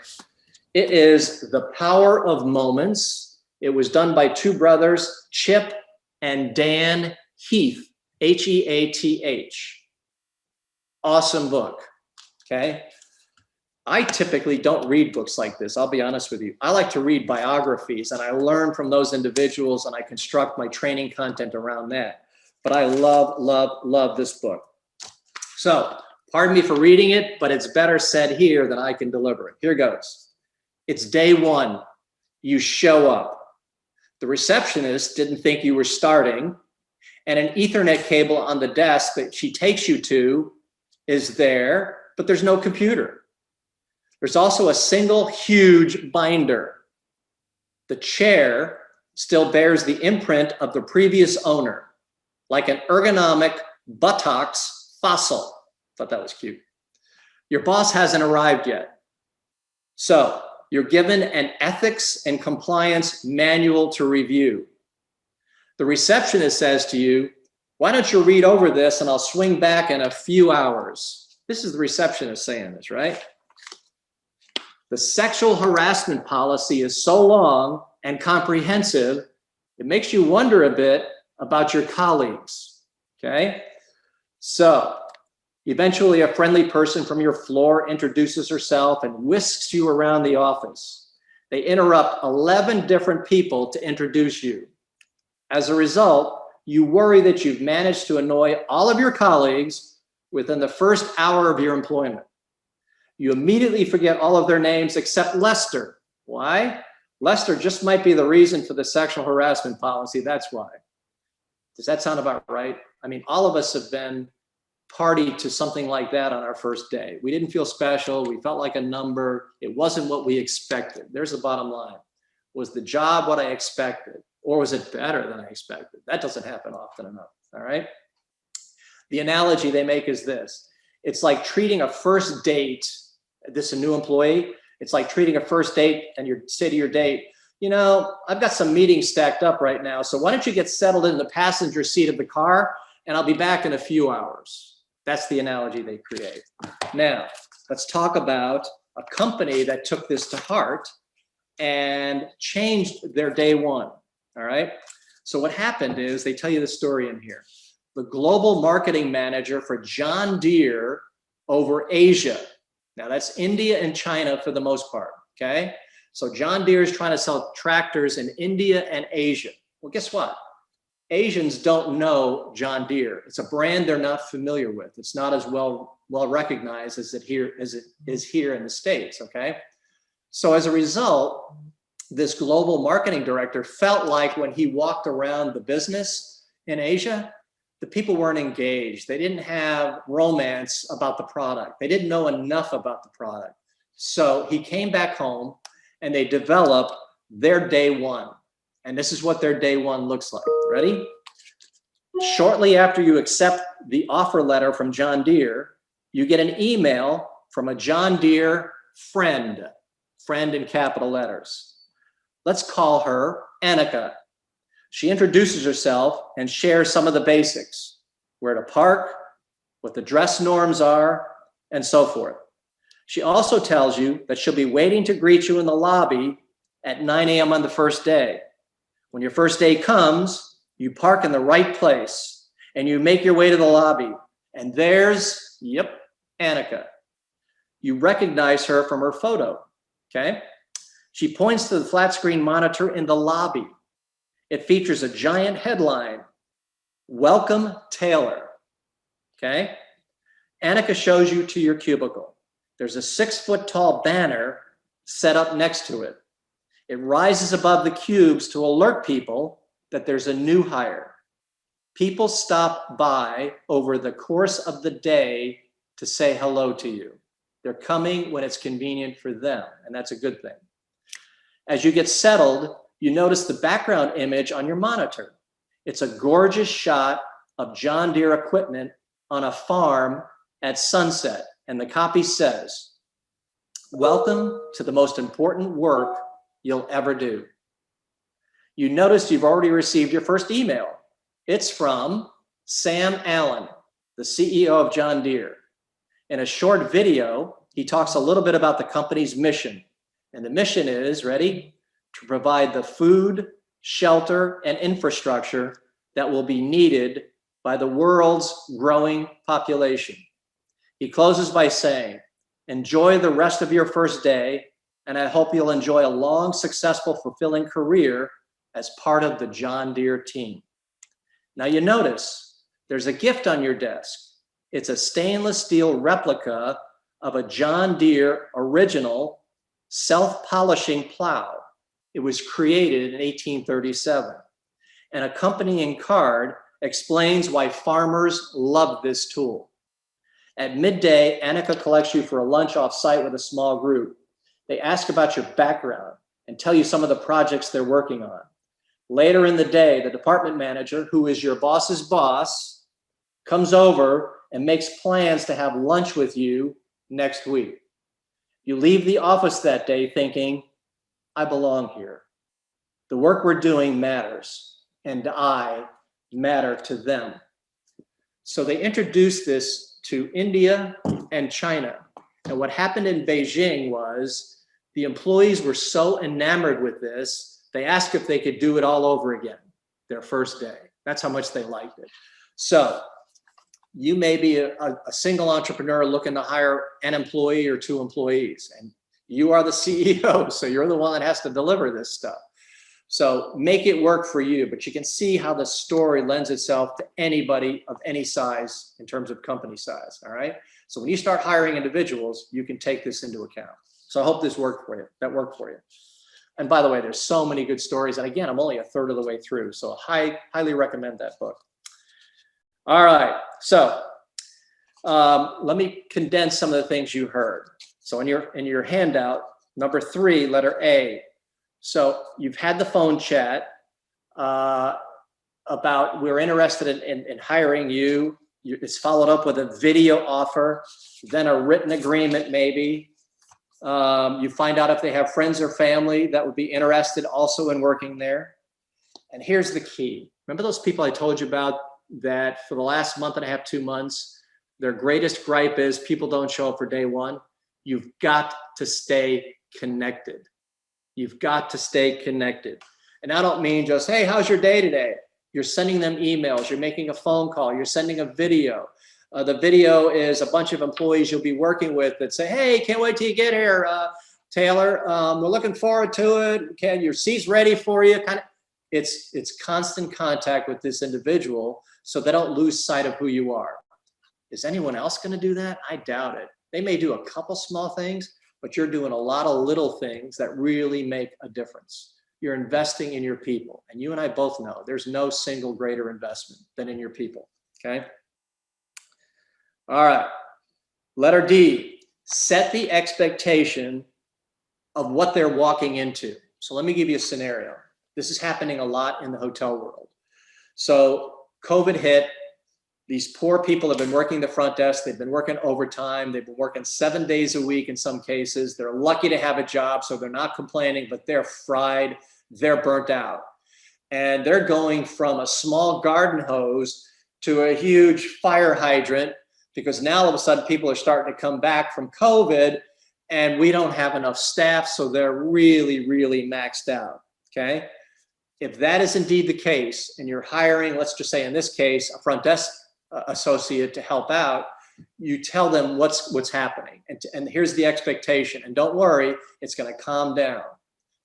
It is The Power of Moments. It was done by 2 brothers, Chip and Dan Heath, Heath. Awesome book. Okay. I typically don't read books like this. I'll be honest with you. I like to read biographies and I learn from those individuals and I construct my training content around that. But I love, love, love this book. So pardon me for reading it, but it's better said here than I can deliver it. Here goes. It's day 1. You show up. The receptionist didn't think you were starting, and an Ethernet cable on the desk that she takes you to is there, but there's no computer. There's also a single huge binder. The chair still bears the imprint of the previous owner, like an ergonomic buttocks fossil. Thought that was cute. Your boss hasn't arrived yet. So you're given an ethics and compliance manual to review. The receptionist says to you, why don't you read over this and I'll swing back in a few hours. This is the receptionist saying this, right? The sexual harassment policy is so long and comprehensive, it makes you wonder a bit about your colleagues, okay? So eventually a friendly person from your floor introduces herself and whisks you around the office. They interrupt 11 different people to introduce you. As a result, you worry that you've managed to annoy all of your colleagues within the first hour of your employment. You immediately forget all of their names except Lester. Why? Lester just might be the reason for the sexual harassment policy. That's why. Does that sound about right? I mean, all of us have been party to something like that on our first day. We didn't feel special. We felt like a number. It wasn't what we expected. There's the bottom line. Was the job what I expected? Or was it better than I expected? That doesn't happen often enough, all right? The analogy they make is this. It's like treating a first date, this is a new employee, it's like treating a first date and you say to your date, you know, I've got some meetings stacked up right now, so why don't you get settled in the passenger seat of the car and I'll be back in a few hours. That's the analogy they create. Now, let's talk about a company that took this to heart and changed their day one. All right. So what happened is, they tell you the story in here. The global marketing manager for John Deere over Asia. Now that's India and China for the most part. Okay. So John Deere is trying to sell tractors in India and Asia. Well, guess what? Asians don't know John Deere. It's a brand they're not familiar with. It's not as well recognized as it is here in the States. Okay. So as a result, this global marketing director felt like when he walked around the business in Asia, the people weren't engaged. They didn't have romance about the product. They didn't know enough about the product. So he came back home and they developed their day one. And this is what their day one looks like. Ready? Shortly after you accept the offer letter from John Deere, you get an email from a John Deere friend in capital letters. Let's call her Annika. She introduces herself and shares some of the basics, where to park, what the dress norms are, and so forth. She also tells you that she'll be waiting to greet you in the lobby at 9 a.m. on the first day. When your first day comes, you park in the right place and you make your way to the lobby. And there's, yep, Annika. You recognize her from her photo, okay? She points to the flat screen monitor in the lobby. It features a giant headline, "Welcome Taylor," okay? Annika shows you to your cubicle. There's a 6-foot-tall banner set up next to it. It rises above the cubes to alert people that there's a new hire. People stop by over the course of the day to say hello to you. They're coming when it's convenient for them, and that's a good thing. As you get settled, you notice the background image on your monitor. It's a gorgeous shot of John Deere equipment on a farm at sunset, and the copy says, "Welcome to the most important work you'll ever do." You notice you've already received your first email. It's from Sam Allen, the CEO of John Deere. In a short video, he talks a little bit about the company's mission. And the mission is, ready, to provide the food, shelter, and infrastructure that will be needed by the world's growing population. He closes by saying, "Enjoy the rest of your first day, and I hope you'll enjoy a long, successful, fulfilling career as part of the John Deere team." Now you notice there's a gift on your desk. It's a stainless steel replica of a John Deere original self-polishing plow. It was created in 1837. An accompanying card explains why farmers love this tool. At midday, Annika collects you for a lunch off-site with a small group. They ask about your background and tell you some of the projects they're working on. Later in the day, the department manager, who is your boss's boss, comes over and makes plans to have lunch with you next week. You leave the office that day thinking, "I belong here. The work we're doing matters, and I matter to them." So they introduced this to India and China. And what happened in Beijing was the employees were so enamored with this, they asked if they could do it all over again, their first day. That's how much they liked it. So you may be a single entrepreneur looking to hire an employee or 2 employees, and you are the CEO, so you're the one that has to deliver this stuff. So make it work for you, but you can see how the story lends itself to anybody of any size in terms of company size, all right? So when you start hiring individuals, you can take this into account. So I hope this worked for you, that worked for you. And by the way, there's so many good stories. And again, I'm only a third of the way through, so highly recommend that book. All right, so let me condense some of the things you heard. So in your handout, number 3, letter A. So you've had the phone chat about we're interested in hiring you. It's followed up with a video offer, then a written agreement maybe. You find out if they have friends or family that would be interested also in working there. And here's the key. Remember those people I told you about that for the last month and a half, 2 months, their greatest gripe is people don't show up for day one? You've got to stay connected. You've got to stay connected. And I don't mean just, hey, how's your day today? You're sending them emails, you're making a phone call, you're sending a video. The video is a bunch of employees you'll be working with that say, hey, can't wait till you get here, Taylor. We're looking forward to it. Okay, your seat's ready for you. It's constant contact with this individual so they don't lose sight of who you are. Is anyone else going to do that? I doubt it. They may do a couple small things, but you're doing a lot of little things that really make a difference. You're investing in your people. And you and I both know there's no single greater investment than in your people, okay? All right, letter D, set the expectation of what they're walking into. So let me give you a scenario. This is happening a lot in the hotel world. So COVID hit. These poor people have been working the front desk. They've been working overtime. They've been working 7 days a week in some cases. They're lucky to have a job, so they're not complaining, but they're fried. They're burnt out. And they're going from a small garden hose to a huge fire hydrant because now all of a sudden people are starting to come back from COVID and we don't have enough staff, so they're really, really maxed out, okay? If that is indeed the case and you're hiring, let's just say in this case, a front desk associate to help out, you tell them what's happening. And here's the expectation. And don't worry, it's going to calm down.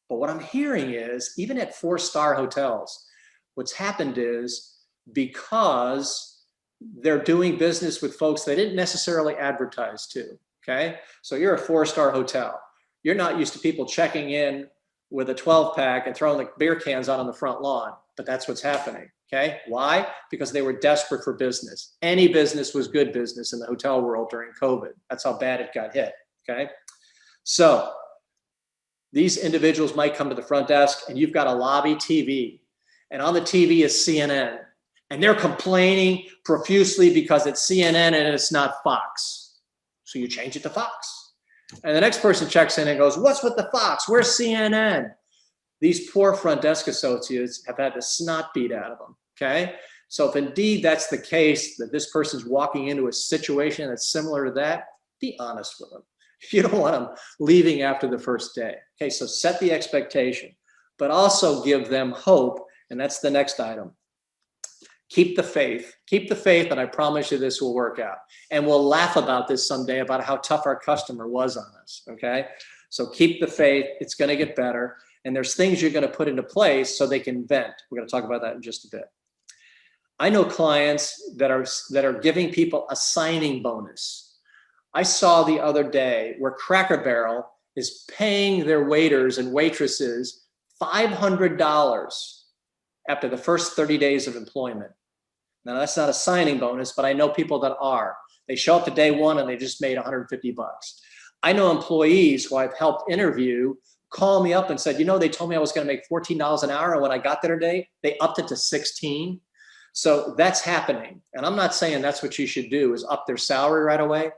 But what I'm hearing is, even at 4-star hotels, what's happened is because they're doing business with folks they didn't necessarily advertise to, okay? So you're a 4-star hotel. You're not used to people checking in with a 12-pack and throwing the beer cans out on the front lawn, but that's what's happening. Okay, why? Because they were desperate for business. Any business was good business in the hotel world during COVID. That's how bad it got hit, okay? So these individuals might come to the front desk and you've got a lobby TV, and on the TV is CNN, and they're complaining profusely because it's CNN and it's not Fox. So you change it to Fox. And the next person checks in and goes, what's with the Fox? Where's CNN? These poor front desk associates have had the snot beat out of them, okay? So if indeed that's the case, that this person's walking into a situation that's similar to that, be honest with them. You don't want them leaving after the first day. Okay, so set the expectation, but also give them hope, and that's the next item. Keep the faith. Keep the faith, and I promise you this will work out. And we'll laugh about this someday, about how tough our customer was on us, okay? So keep the faith. It's going to get better. And there's things you're going to put into place so they can vent. We're going to talk about that in just a bit. I know clients that are giving people a signing bonus. I saw the other day where Cracker Barrel is paying their waiters and waitresses $500 after the first 30 days of employment. Now that's not a signing bonus, but I know people that are. They show up to day one and they just made 150 bucks. I know employees who I've helped interview call me up and said, you know, they told me I was going to make $14 an hour. And when I got there today, they upped it to 16. So that's happening. And I'm not saying that's what you should do, is up their salary right away.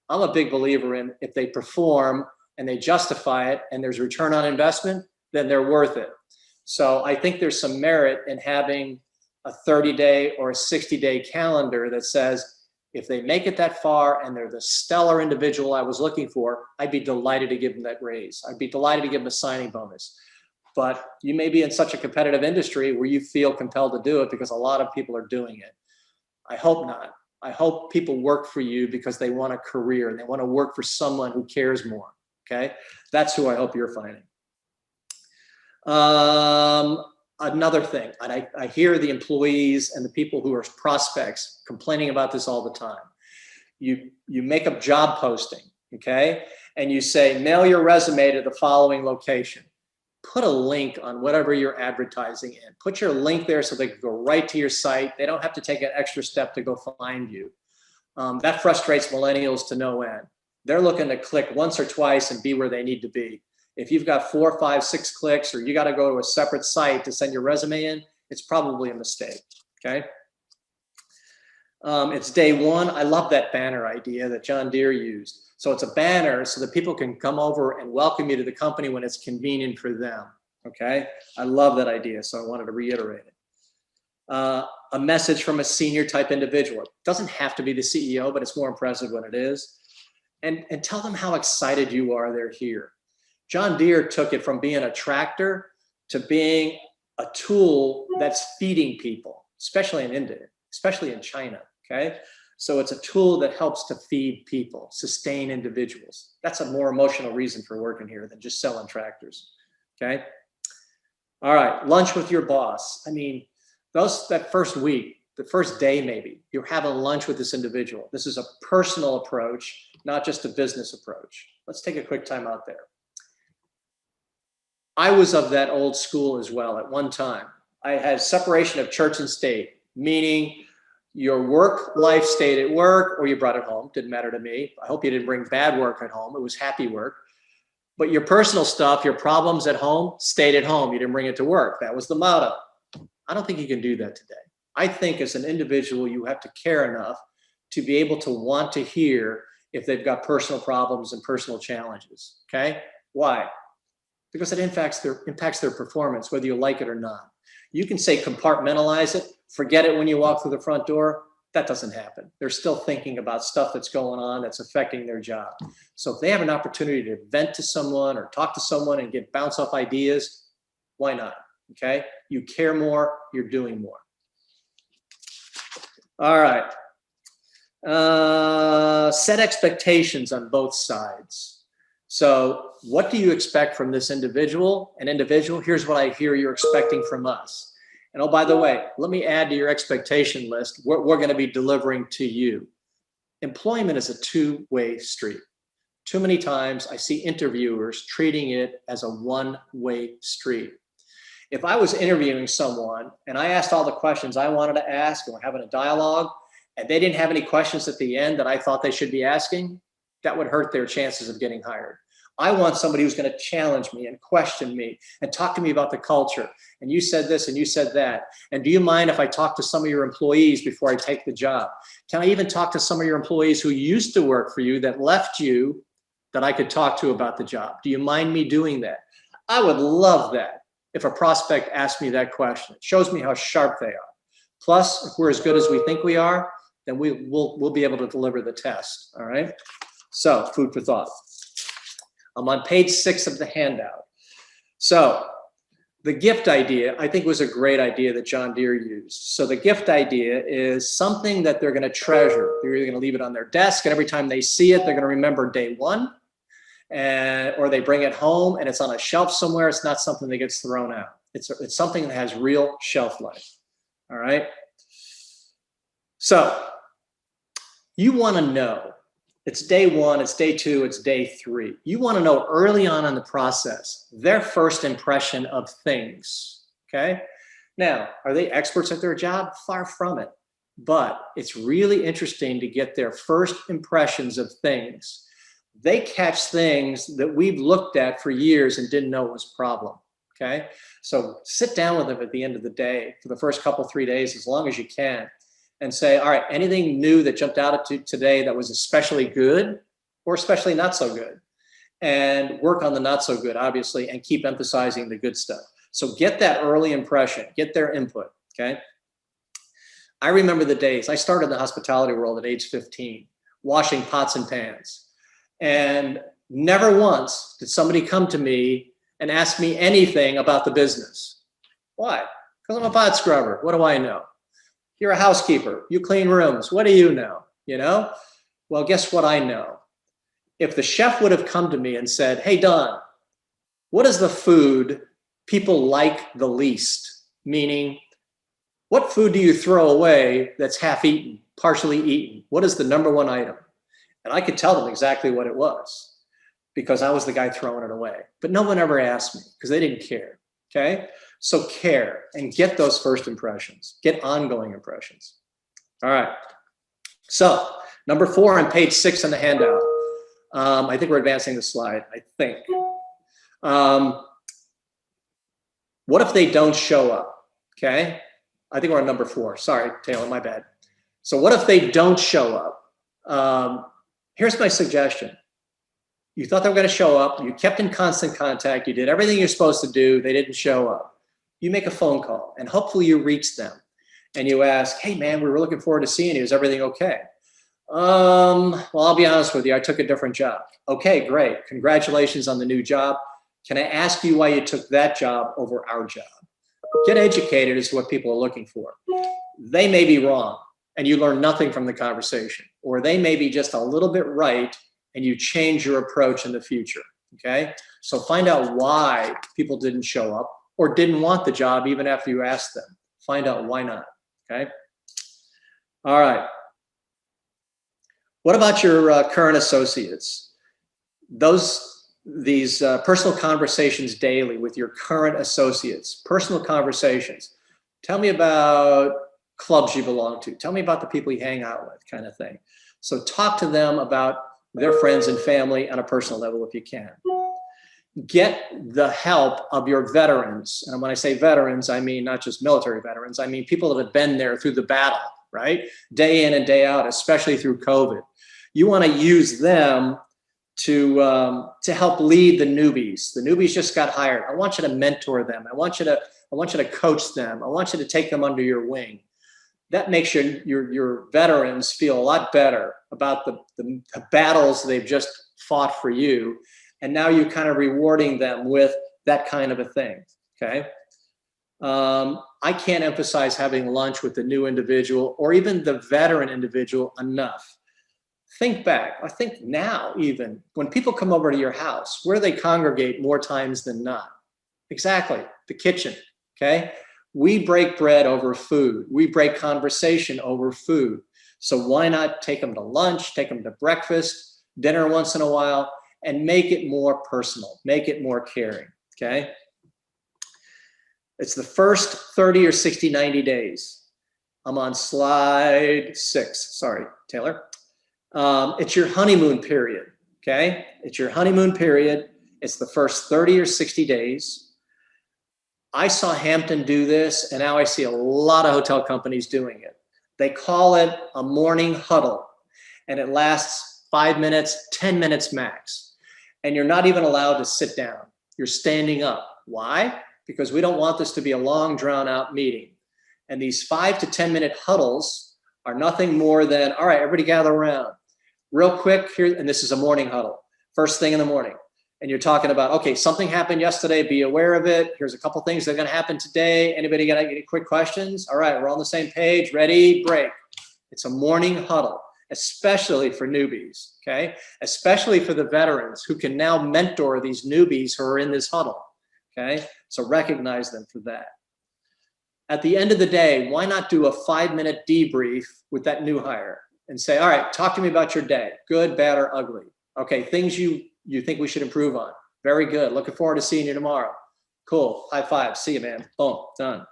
I'm a big believer in, if they perform and they justify it and there's return on investment, then they're worth it. So I think there's some merit in having a 30-day or a 60-day calendar that says, if they make it that far and they're the stellar individual I was looking for, I'd be delighted to give them that raise. I'd be delighted to give them a signing bonus. But you may be in such a competitive industry where you feel compelled to do it because a lot of people are doing it. I hope not. I hope people work for you because they want a career and they want to work for someone who cares more, okay? That's who I hope you're finding. Another thing, and I hear the employees and the people who are prospects complaining about this all the time. You make a job posting, okay? And you say, mail your resume to the following location. Put a link on whatever you're advertising in. Put your link there so they can go right to your site. They don't have to take an extra step to go find you. That frustrates millennials to no end. They're looking to click once or twice and be where they need to be. If you've got 4, 5, 6 clicks, or you got to go to a separate site to send your resume in, it's probably a mistake, okay? It's day one. I love that banner idea that John Deere used. So it's a banner so that people can come over and welcome you to the company when it's convenient for them, okay? I love that idea, so I wanted to reiterate it. A message from a senior type individual. It doesn't have to be the CEO, but it's more impressive when it is. And tell them how excited you are they're here. John Deere took it from being a tractor to being a tool that's feeding people, especially in India, especially in China, okay? So it's a tool that helps to feed people, sustain individuals. That's a more emotional reason for working here than just selling tractors, okay? All right, lunch with your boss. I mean, that first week, the first day maybe, you're having lunch with this individual. This is a personal approach, not just a business approach. Let's take a quick time out there. I was of that old school as well at one time. I had separation of church and state, meaning your work life stayed at work or you brought it home. Didn't matter to me. I hope you didn't bring bad work at home. It was happy work. But your personal stuff, your problems at home, stayed at home. You didn't bring it to work. That was the motto. I don't think you can do that today. I think as an individual, you have to care enough to be able to want to hear if they've got personal problems and personal challenges, okay? Why? Because it impacts their performance, whether you like it or not. You can say compartmentalize it, forget it when you walk through the front door. That doesn't happen. They're still thinking about stuff that's going on that's affecting their job. So if they have an opportunity to vent to someone or talk to someone and get bounce off ideas, why not? Okay? You care more, you're doing more. All right. Set expectations on both sides. So what do you expect from this individual? An individual, here's what I hear you're expecting from us. And oh, by the way, let me add to your expectation list what we're going to be delivering to you. Employment is a two-way street. Too many times I see interviewers treating it as a one-way street. If I was interviewing someone and I asked all the questions I wanted to ask and we're having a dialogue and they didn't have any questions at the end that I thought they should be asking, that would hurt their chances of getting hired. I want somebody who's going to challenge me and question me and talk to me about the culture. And you said this and you said that. And do you mind if I talk to some of your employees before I take the job? Can I even talk to some of your employees who used to work for you that left you that I could talk to about the job? Do you mind me doing that? I would love that if a prospect asked me that question. It shows me how sharp they are. Plus, if we're as good as we think we are, then we'll be able to deliver the test, all right? So, food for thought. I'm on page 6 of the handout. So, the gift idea, I think, was a great idea that John Deere used. So the gift idea is something that they're going to treasure. They're either going to leave it on their desk, and every time they see it, they're going to remember day one, or they bring it home and it's on a shelf somewhere. It's not something that gets thrown out. It's something that has real shelf life. All right. So you want to know, it's day one, it's day two, it's day three. You want to know early on in the process, their first impression of things, okay? Now, are they experts at their job? Far from it. But it's really interesting to get their first impressions of things. They catch things that we've looked at for years and didn't know was a problem, okay? So sit down with them at the end of the day for the first couple, 3 days, as long as you can, and say, all right, anything new that jumped out at you today that was especially good or especially not so good? And work on the not so good, obviously, and keep emphasizing the good stuff. So get that early impression, get their input, okay? I remember the days, I started in the hospitality world at age 15, washing pots and pans. And never once did somebody come to me and ask me anything about the business. Why? Because I'm a pot scrubber. What do I know? You're a housekeeper. You clean rooms. What do you know? You know? Well, guess what I know? If the chef would have come to me and said, hey, Don, what is the food people like the least? Meaning, what food do you throw away that's half eaten, partially eaten? What is the number one item? And I could tell them exactly what it was because I was the guy throwing it away. But no one ever asked me because they didn't care, okay? So care and get those first impressions. Get ongoing impressions. All right. So number 4 on page 6 in the handout. I think we're advancing the slide, I think. What if they don't show up, okay? I think we're on number 4. Sorry, Taylor, my bad. So what if they don't show up? Here's my suggestion. You thought they were going to show up. You kept in constant contact. You did everything you're supposed to do. They didn't show up. You make a phone call, and hopefully you reach them. And you ask, hey, man, we were looking forward to seeing you. Is everything okay? Well, I'll be honest with you. I took a different job. Okay, great. Congratulations on the new job. Can I ask you why you took that job over our job? Get educated is what people are looking for. They may be wrong and you learn nothing from the conversation, or they may be just a little bit right and you change your approach in the future, okay? So find out why people didn't show up or didn't want the job even after you asked them. Find out why not, okay? All right. What about your current associates? These personal conversations daily with your current associates, personal conversations. Tell me about clubs you belong to. Tell me about the people you hang out with, kind of thing. So talk to them about their friends and family on a personal level if you can. Get the help of your veterans. And when I say veterans, I mean not just military veterans. I mean people that have been there through the battle, right? Day in and day out, especially through COVID. You want to use them to help lead the newbies. The newbies just got hired. I want you to mentor them. I want you to coach them. I want you to take them under your wing. That makes your veterans feel a lot better about the battles they've just fought for you. And now you're kind of rewarding them with that kind of a thing, okay? I can't emphasize having lunch with the new individual or even the veteran individual enough. Think back, I think now even, when people come over to your house, where they congregate more times than not? Exactly, the kitchen, okay? We break bread over food. We break conversation over food. So why not take them to lunch, take them to breakfast, dinner once in a while, and make it more personal, make it more caring, okay? It's the first 30 or 60, 90 days. I'm on slide 6, sorry, Taylor. It's your honeymoon period, okay? It's your honeymoon period. It's the first 30 or 60 days. I saw Hampton do this, and now I see a lot of hotel companies doing it. They call it a morning huddle, and it lasts 5 minutes, 10 minutes max. And you're not even allowed to sit down. You're standing up. Why? Because we don't want this to be a long, drawn-out meeting. And these 5 to 10 minute huddles are nothing more than, all right, everybody gather around. Real quick here, and this is a morning huddle, first thing in the morning. And you're talking about, okay, something happened yesterday, be aware of it. Here's a couple things that are gonna happen today. Anybody got any quick questions? All right, we're on the same page, ready, break. It's a morning huddle, especially for newbies, okay? Especially for the veterans who can now mentor these newbies who are in this huddle, okay? So recognize them for that. At the end of the day, why not do a 5 minute debrief with that new hire and say, all right, talk to me about your day, good, bad, or ugly. Okay, things you think we should improve on. Very good, looking forward to seeing you tomorrow. Cool, high five, see you, man, boom, done.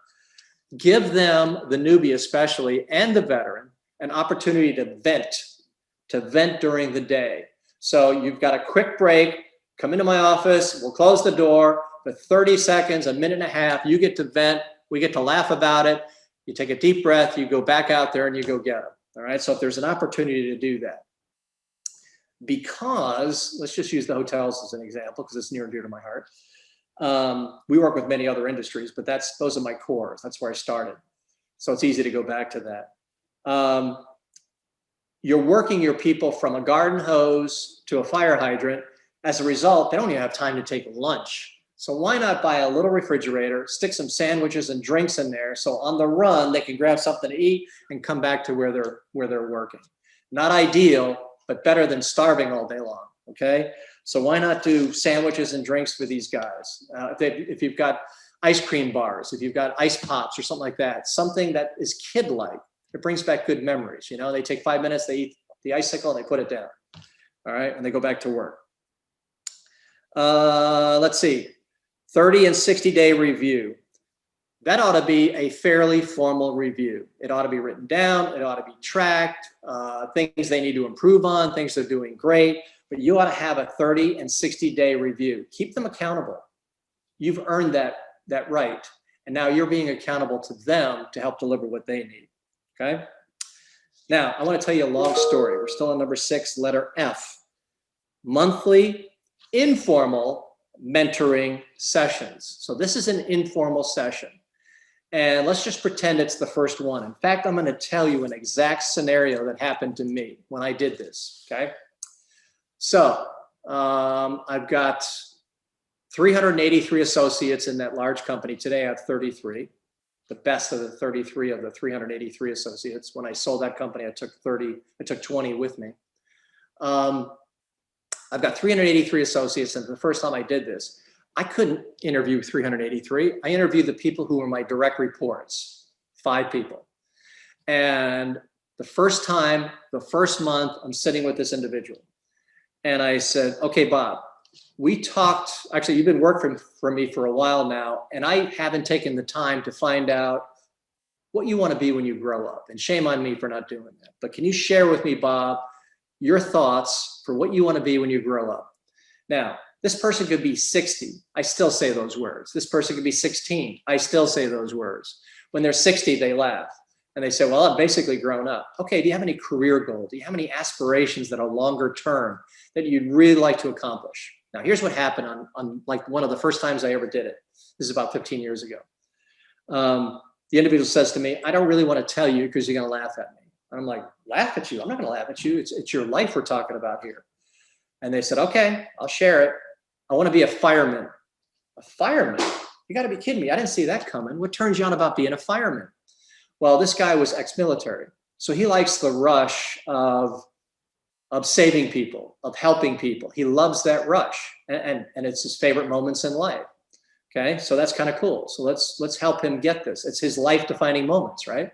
Give them, the newbie especially, and the veteran, an opportunity to vent during the day. So you've got a quick break, come into my office, we'll close the door, for 30 seconds, a minute and a half, you get to vent, we get to laugh about it, you take a deep breath, you go back out there and you go get them, all right? So if there's an opportunity to do that. Because, let's just use the hotels as an example because it's near and dear to my heart. We work with many other industries, but those are my cores, that's where I started. So it's easy to go back to that. You're working your people from a garden hose to a fire hydrant. As a result, they don't even have time to take lunch. So why not buy a little refrigerator, stick some sandwiches and drinks in there, so on the run, they can grab something to eat and come back to where they're working. Not ideal, but better than starving all day long, okay? So why not do sandwiches and drinks for these guys? If you've got ice cream bars, if you've got ice pops or something like that, something that is kid-like, it brings back good memories. You know, they take 5 minutes, they eat the icicle and they put it down, all right? And they go back to work. Let's see, 30 and 60-day review. That ought to be a fairly formal review. It ought to be written down, it ought to be tracked, things they need to improve on, things they're doing great, but you ought to have a 30 and 60-day review. Keep them accountable. You've earned that right, and now you're being accountable to them to help deliver what they need, okay? Now, I want to tell you a long story. We're still on number 6, letter F. Monthly, informal mentoring sessions. So this is an informal session. And let's just pretend it's the first one. In fact, I'm going to tell you an exact scenario that happened to me when I did this, okay? So I've got 383 associates in that large company. Today I have 33, the best of the 33 of the 383 associates. When I sold that company, I took 20 with me. I've got 383 associates, and the first time I did this, I couldn't interview 383. I interviewed the people who were my direct reports, 5 people. And the first time, the first month, I'm sitting with this individual. And I said, okay, Bob, we talked, actually, you've been working for me for a while now, and I haven't taken the time to find out what you want to be when you grow up. And shame on me for not doing that. But can you share with me, Bob, your thoughts for what you want to be when you grow up? Now, this person could be 60. I still say those words. This person could be 16. I still say those words. When they're 60, they laugh. And they say, well, I've basically grown up. Okay, do you have any career goals? Do you have any aspirations that are longer term that you'd really like to accomplish? Now, here's what happened on like one of the first times I ever did it. This is about 15 years ago. The individual says to me, I don't really want to tell you because you're going to laugh at me. And I'm like, laugh at you? I'm not going to laugh at you. It's your life we're talking about here. And they said, okay, I'll share it. I want to be a fireman. A fireman? You got to be kidding me. I didn't see that coming. What turns you on about being a fireman? Well, this guy was ex-military. So he likes the rush of saving people, of helping people. He loves that rush. And it's his favorite moments in life. Okay, so that's kind of cool. So let's help him get this. It's his life-defining moments, right?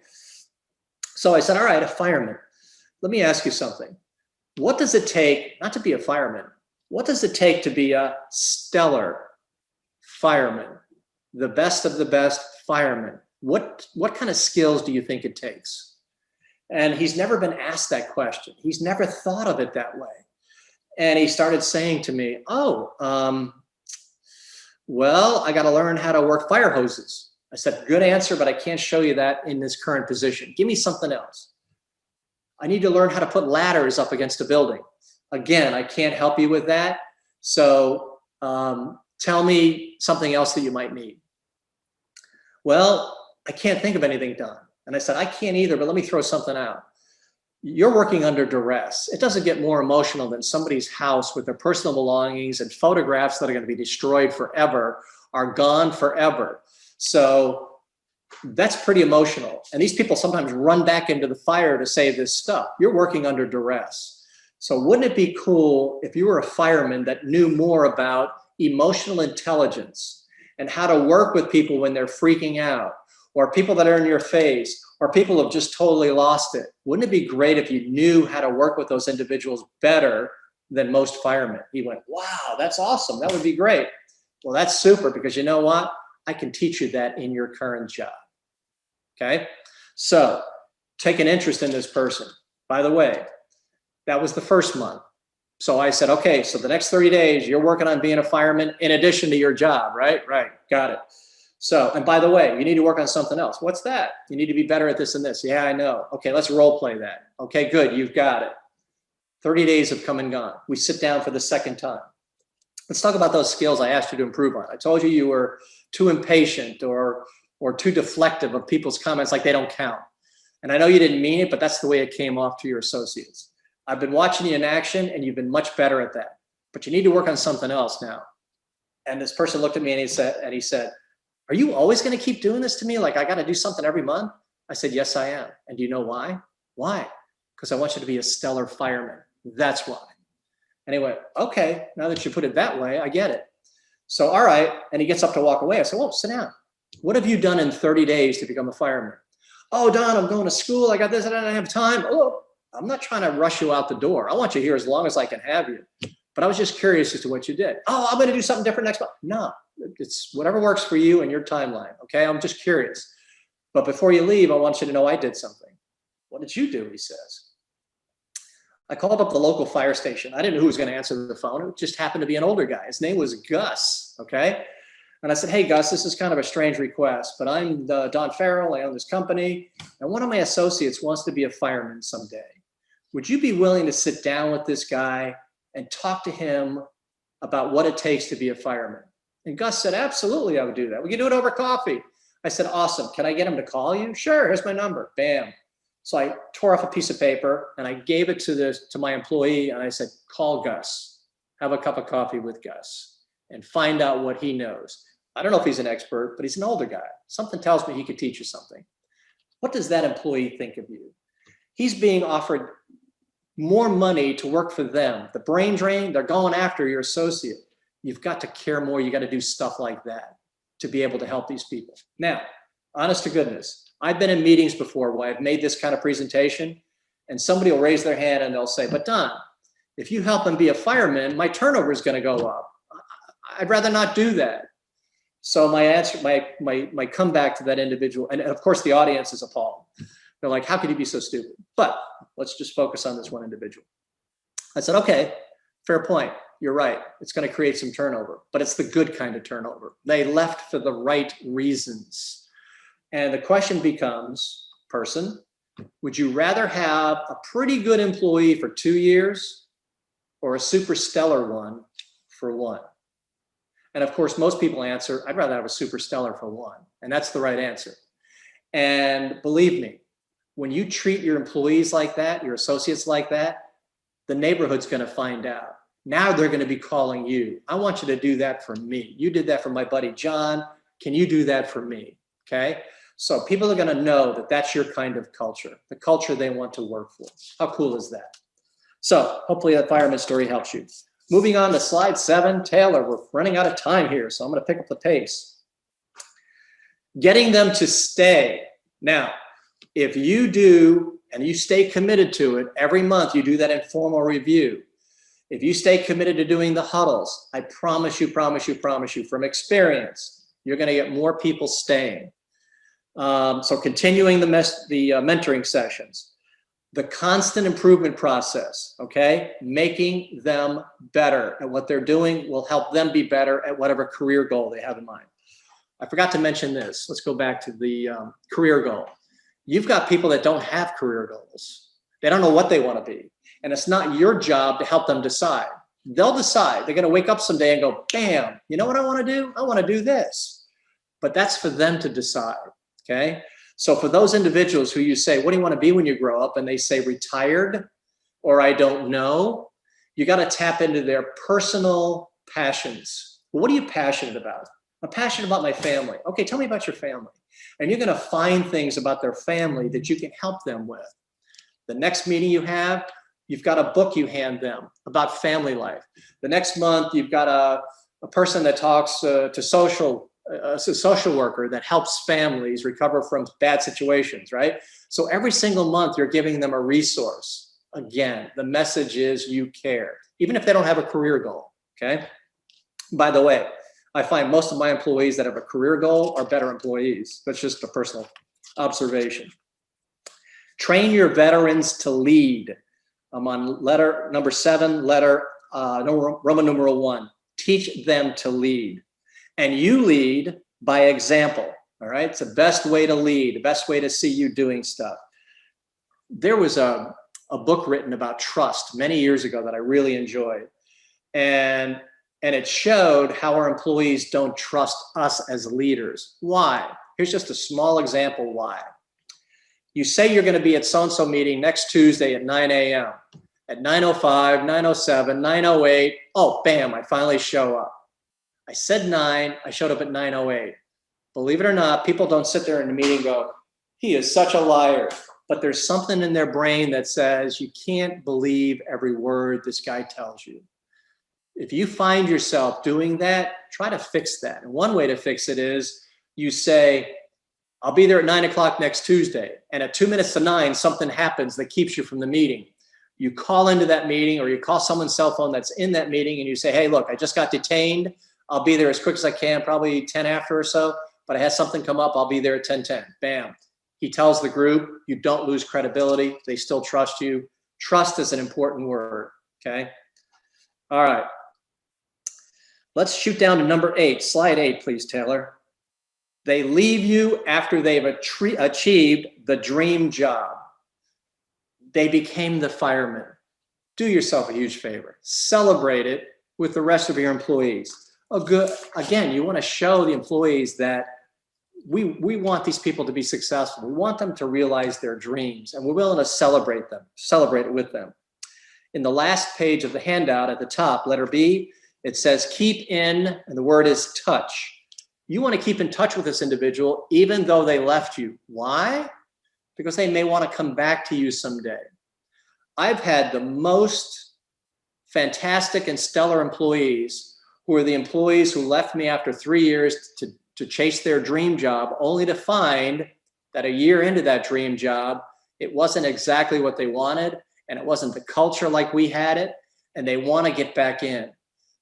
So I said, all right, a fireman. Let me ask you something. What does it take, not to be a fireman, what does it take to be a stellar fireman? The best of the best fireman? What kind of skills do you think it takes? And he's never been asked that question. He's never thought of it that way. And he started saying to me, well, I got to learn how to work fire hoses. I said, good answer, but I can't show you that in this current position. Give me something else. I need to learn how to put ladders up against a building. Again, I can't help you with that. So tell me something else that you might need. Well, I can't think of anything done. And I said, I can't either, but let me throw something out. You're working under duress. It doesn't get more emotional than somebody's house with their personal belongings and photographs that are going to be destroyed forever are gone forever. So that's pretty emotional. And these people sometimes run back into the fire to save this stuff. You're working under duress. So wouldn't it be cool if you were a fireman that knew more about emotional intelligence and how to work with people when they're freaking out, or people that are in your face, or people who have just totally lost it? Wouldn't it be great if you knew how to work with those individuals better than most firemen? He went, wow, that's awesome. That would be great. Well, that's super, because you know what? I can teach you that in your current job. Okay? So take an interest in this person. By the way, that was the first month. So I said, okay, so the next 30 days, you're working on being a fireman in addition to your job, right? Right, got it. So, and by the way, you need to work on something else. What's that? You need to be better at this and this. Yeah, I know. Okay, let's role play that. Okay, good, you've got it. 30 days have come and gone. We sit down for the second time. Let's talk about those skills I asked you to improve on. I told you you were too impatient or too deflective of people's comments like they don't count. And I know you didn't mean it, but that's the way it came off to your associates. I've been watching you in action and you've been much better at that, but you need to work on something else now. And this person looked at me and he said, are you always going to keep doing this to me? Like I got to do something every month? I said, yes, I am. And do you know why? Why? Because I want you to be a stellar fireman. That's why. And he went, okay, now that you put it that way, I get it. So, all right. And he gets up to walk away. I said, well, sit down. What have you done in 30 days to become a fireman? Oh, Don, I'm going to school. I got this. I don't have time. Oh, I'm not trying to rush you out the door. I want you here as long as I can have you. But I was just curious as to what you did. Oh, I'm going to do something different next month. No, it's whatever works for you and your timeline. Okay, I'm just curious. But before you leave, I want you to know I did something. What did you do? He says. I called up the local fire station. I didn't know who was going to answer the phone. It just happened to be an older guy. His name was Gus. Okay. And I said, hey, Gus, this is kind of a strange request, but I'm Don Farrell. I own this company. And one of my associates wants to be a fireman someday. Would you be willing to sit down with this guy and talk to him about what it takes to be a fireman? And Gus said, absolutely, I would do that. We can do it over coffee. I said, awesome. Can I get him to call you? Sure, here's my number. Bam. So I tore off a piece of paper and I gave it to my employee and I said, call Gus. Have a cup of coffee with Gus. and find out what he knows. I don't know if he's an expert, but he's an older guy. Something tells me he could teach you something. What does that employee think of you? He's being offered more money to work for them. The brain drain, they're going after your associate. You've got to care more. You got to do stuff like that to be able to help these people. Now, honest to goodness, I've been in meetings before where I've made this kind of presentation and somebody will raise their hand and they'll say, but Don, if you help him be a fireman, my turnover is going to go up. I'd rather not do that. So my answer, my comeback to that individual, and of course the audience is appalled. They're like, how could you be so stupid? But let's just focus on this one individual. I said, okay, fair point. You're right. It's going to create some turnover, but it's the good kind of turnover. They left for the right reasons. And the question becomes, person, would you rather have a pretty good employee for 2 years or a super stellar one for 1? And of course, most people answer, I'd rather have a super stellar for 1. And that's the right answer. And believe me, when you treat your employees like that, your associates like that, the neighborhood's going to find out. Now they're going to be calling you. I want you to do that for me. You did that for my buddy John. Can you do that for me? Okay. So people are going to know that that's your kind of culture, the culture they want to work for. How cool is that? So hopefully that fireman story helps you. Moving on to slide 7, Taylor, we're running out of time here, so I'm going to pick up the pace. Getting them to stay. Now, if you do, and you stay committed to it, every month you do that informal review. If you stay committed to doing the huddles, I promise you from experience, you're going to get more people staying. So continuing the mentoring sessions. The constant improvement process, okay? Making them better at what they're doing will help them be better at whatever career goal they have in mind. I forgot to mention this. Let's go back to the career goal. You've got people that don't have career goals. They don't know what they want to be. And it's not your job to help them decide. They'll decide. They're going to wake up someday and go, bam, you know what I want to do? I want to do this. But that's for them to decide, okay? So for those individuals who you say, what do you want to be when you grow up? And they say retired or I don't know, you got to tap into their personal passions. What are you passionate about? I'm passionate about my family. Okay, tell me about your family. And you're going to find things about their family that you can help them with. The next meeting you have, you've got a book you hand them about family life. The next month, you've got a person that talks to a social worker that helps families recover from bad situations, right? So every single month you're giving them a resource. Again, the message is you care, even if they don't have a career goal, okay? By the way, I find most of my employees that have a career goal are better employees. That's just a personal observation. Train your veterans to lead. I'm on letter number 7, Roman numeral 1. Teach them to lead. And you lead by example, all right? It's the best way to lead, the best way to see you doing stuff. There was a book written about trust many years ago that I really enjoyed. And it showed how our employees don't trust us as leaders. Why? Here's just a small example why. You say you're going to be at so-and-so meeting next Tuesday at 9 a.m. At 9:05, 9:07, 9:08, oh, bam, I finally show up. I said 9, I showed up at 9:08. Believe it or not, people don't sit there in the meeting and go, he is such a liar. But there's something in their brain that says, you can't believe every word this guy tells you. If you find yourself doing that, try to fix that. And one way to fix it is you say, I'll be there at 9 o'clock next Tuesday. And at 2 minutes to 9, something happens that keeps you from the meeting. You call into that meeting or you call someone's cell phone that's in that meeting and you say, hey, look, I just got detained. I'll be there as quick as I can, probably 10 after or so, but I had something come up. I'll be there at 10:10. Bam. He tells the group, you don't lose credibility. They still trust you. Trust is an important word, okay? All right. Let's shoot down to number 8. Slide 8, please, Taylor. They leave you after they've achieved the dream job. They became the fireman. Do yourself a huge favor. Celebrate it with the rest of your employees. Again, you want to show the employees that we want these people to be successful. We want them to realize their dreams, and we're willing to celebrate it with them. In the last page of the handout at the top, letter B, It says keep in, and the word is touch. You want to keep in touch with this individual even though they left you. Why? Because they may want to come back to you someday. I've had the most fantastic and stellar employees who are the employees who left me after 3 years to chase their dream job, only to find that a year into that dream job, it wasn't exactly what they wanted, and it wasn't the culture like we had it, and they want to get back in.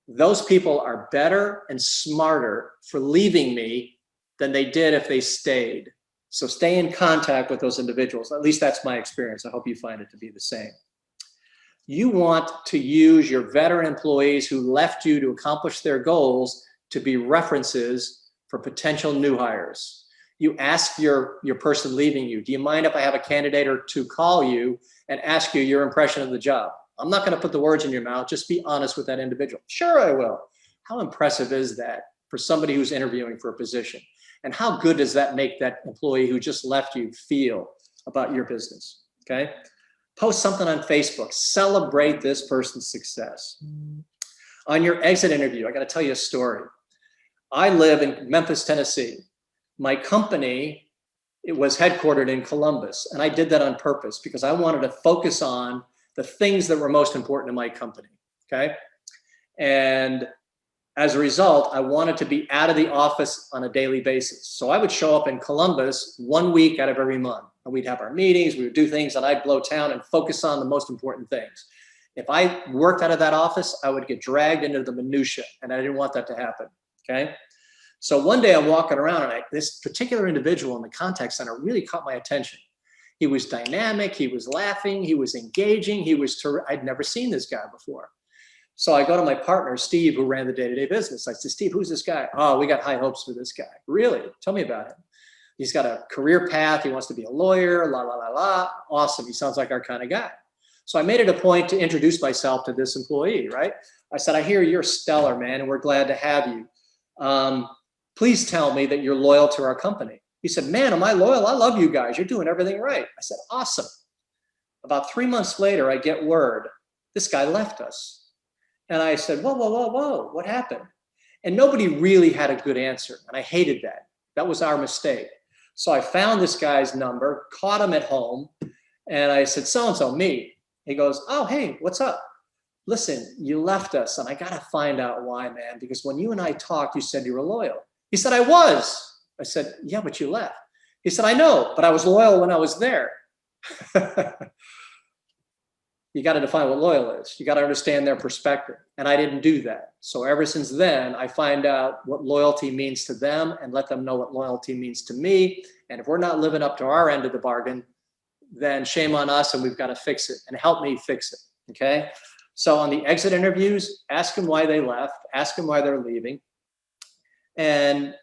Those people are better and smarter for leaving me than they did if they stayed. So stay in contact with those individuals. At least that's my experience. I hope you find it to be the same. You want to use your veteran employees who left you to accomplish their goals to be references for potential new hires. You ask your person leaving you, do you mind if I have a candidate or two call you and ask you your impression of the job? I'm not going to put the words in your mouth. Just be honest with that individual. Sure, I will. How impressive is that for somebody who's interviewing for a position? And how good does that make that employee who just left you feel about your business? Okay. Post something on Facebook. Celebrate this person's success. On your exit interview, I got to tell you a story. I live in Memphis, Tennessee. My company, it was headquartered in Columbus, and I did that on purpose because I wanted to focus on the things that were most important to my company, okay? And as a result, I wanted to be out of the office on a daily basis. So I would show up in Columbus 1 week out of every month, and we'd have our meetings, we would do things, and I'd blow town and focus on the most important things. If I worked out of that office, I would get dragged into the minutia, and I didn't want that to happen, okay? So one day I'm walking around, and this particular individual in the contact center really caught my attention. He was dynamic, he was laughing, he was engaging, I'd never seen this guy before. So I go to my partner, Steve, who ran the day-to-day business. I said, Steve, who's this guy? Oh, we got high hopes for this guy. Really? Tell me about him. He's got a career path. He wants to be a lawyer, la, la, la, la. Awesome. He sounds like our kind of guy. So I made it a point to introduce myself to this employee, right? I said, I hear you're stellar, man, and we're glad to have you. Please tell me that you're loyal to our company. He said, man, am I loyal? I love you guys. You're doing everything right. I said, awesome. About 3 months later, I get word, this guy left us. And I said, whoa, whoa, whoa, whoa, what happened? And nobody really had a good answer. And I hated that. That was our mistake. So I found this guy's number, caught him at home, and I said, so-and-so, me. He goes, oh, hey, what's up? Listen, you left us, and I got to find out why, man, because when you and I talked, you said you were loyal. He said, I was. I said, yeah, but you left. He said, I know, but I was loyal when I was there. You got to define what loyal is. You got to understand their perspective. And I didn't do that. So ever since then, I find out what loyalty means to them and let them know what loyalty means to me. And if we're not living up to our end of the bargain, then shame on us, and we've got to fix it, and help me fix it. Okay. So on the exit interviews, ask them why they left, ask them why they're leaving, and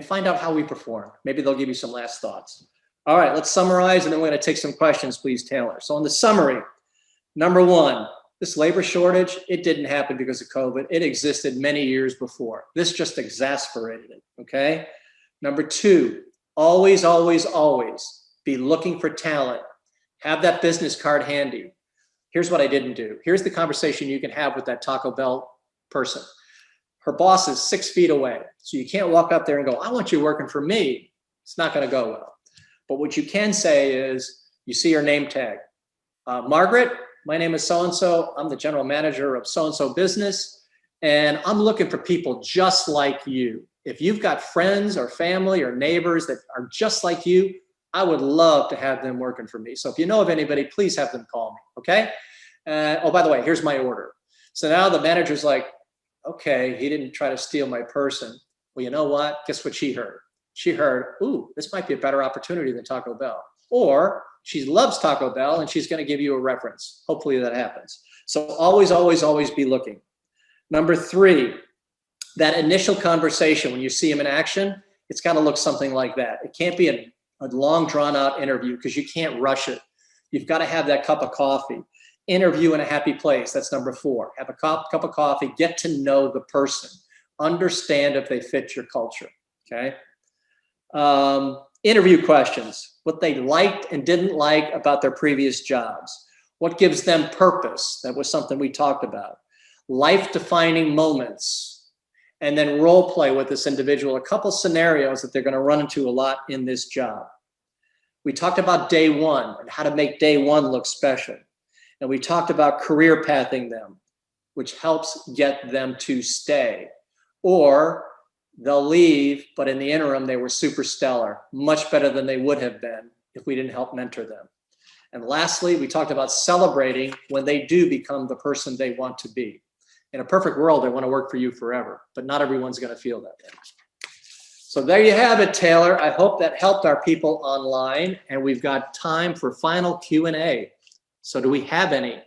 find out how we perform. Maybe they'll give you some last thoughts. All right, let's summarize, and then we're going to take some questions, please, Taylor. So on the summary, number one, this labor shortage, it didn't happen because of COVID. It existed many years before. This just exacerbated it, okay? Number two, always, always, always be looking for talent. Have that business card handy. Here's what I didn't do. Here's the conversation you can have with that Taco Bell person. Her boss is 6 feet away. So you can't walk up there and go, I want you working for me. It's not going to go well. But what you can say is, you see her name tag. Margaret, my name is so-and-so. I'm the general manager of so-and-so business, and I'm looking for people just like you. If you've got friends or family or neighbors that are just like you, I would love to have them working for me. So if you know of anybody, please have them call me, okay? Oh, by the way, here's my order. So now the manager's like, okay, he didn't try to steal my person. Well, you know what? Guess what she heard? She heard, ooh, this might be a better opportunity than Taco Bell. Or she loves Taco Bell and she's going to give you a reference. Hopefully that happens. So always, always, always be looking. Number three, that initial conversation, when you see him in action, it's got to look something like that. It can't be a long drawn out interview because you can't rush it. You've got to have that cup of coffee. Interview in a happy place. That's number four. Have a cup of coffee. Get to know the person. Understand if they fit your culture. Okay. Interview questions. What they liked and didn't like about their previous jobs. What gives them purpose? That was something we talked about. life-defining moments, and then role play with this individual, a couple scenarios that they're going to run into a lot in this job. We talked about day one and how to make day one look special. And we talked about career pathing them, which helps get them to stay. Or they'll leave, but in the interim, they were super stellar, much better than they would have been if we didn't help mentor them. And lastly, we talked about celebrating when they do become the person they want to be. In a perfect world, they want to work for you forever, but not everyone's going to feel that way. So there you have it, Taylor. I hope that helped our people online, and we've got time for final Q&A. So do we have any?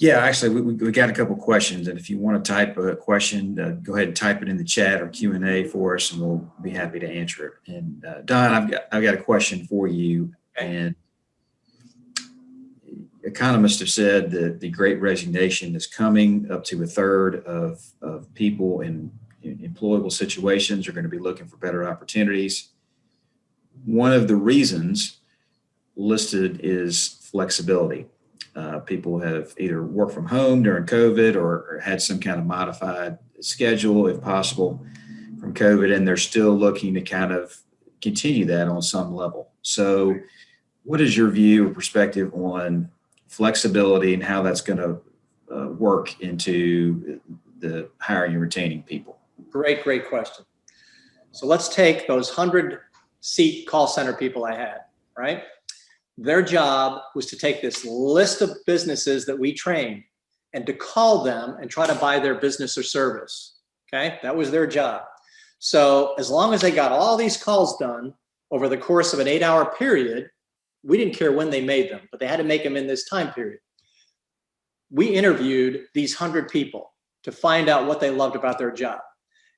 Yeah, actually, we got a couple questions, and if you want to type a question, go ahead and type it in the chat or Q&A for us, and we'll be happy to answer it. And Don, I've got a question for you. And economists have said that the Great Resignation is coming. Up to a third of people in employable situations are going to be looking for better opportunities. One of the reasons listed is flexibility. People have either worked from home during COVID or had some kind of modified schedule, if possible, from COVID, and they're still looking to kind of continue that on some level. So what is your view or perspective on flexibility and how that's going to work into the hiring and retaining people? Great question. So let's take those 100-seat call center people I had, right? Their job was to take this list of businesses that we trained and to call them and try to buy their business or service, okay? That was their job. So as long as they got all these calls done over the course of an 8-hour period, we didn't care when they made them, but they had to make them in this time period. We interviewed these 100 people to find out what they loved about their job.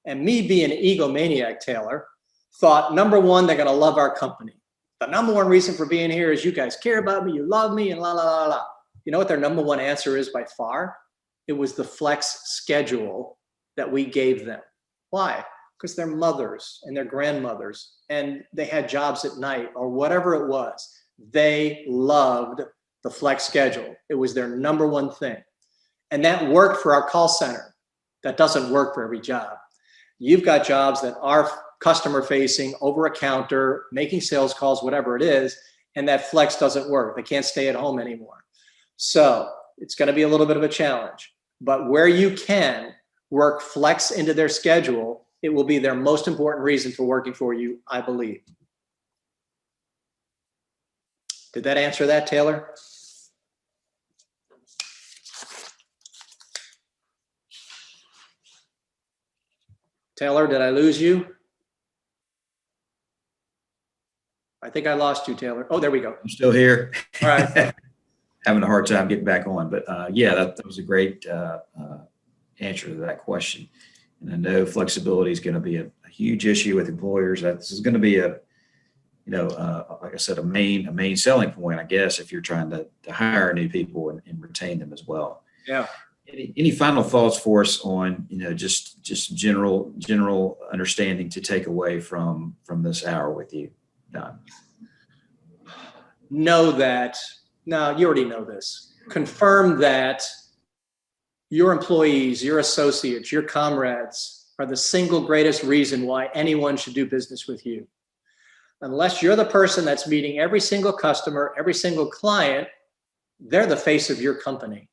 And me being an egomaniac, Taylor, thought, number one, they're gonna love our company. The number one reason for being here is you guys care about me, you love me, and la, la, la, la. You know what their number one answer is by far? It was the flex schedule that we gave them. Why? Because they're mothers and their grandmothers, and they had jobs at night or whatever it was. They loved the flex schedule. It was their number one thing. And that worked for our call center. That doesn't work for every job. You've got jobs that are customer facing, over a counter, making sales calls, whatever it is, and that flex doesn't work. They can't stay at home anymore. So it's going to be a little bit of a challenge, but where you can work flex into their schedule, it will be their most important reason for working for you, I believe. Did that answer that, Taylor? Taylor, did I lose you? I think I lost you, Taylor. Oh, there we go. I'm still here. All right. Having a hard time getting back on, but yeah, that was a great answer to that question. And I know flexibility is going to be a huge issue with employers. This is going to be a, like I said, a main selling point, I guess, if you're trying to hire new people and retain them as well. Yeah. Any final thoughts for us on, just general understanding to take away from this hour with you, Don? Know that, now you already know this, confirm that your employees, your associates, your comrades are the single greatest reason why anyone should do business with you. Unless you're the person that's meeting every single customer, every single client, they're the face of your company.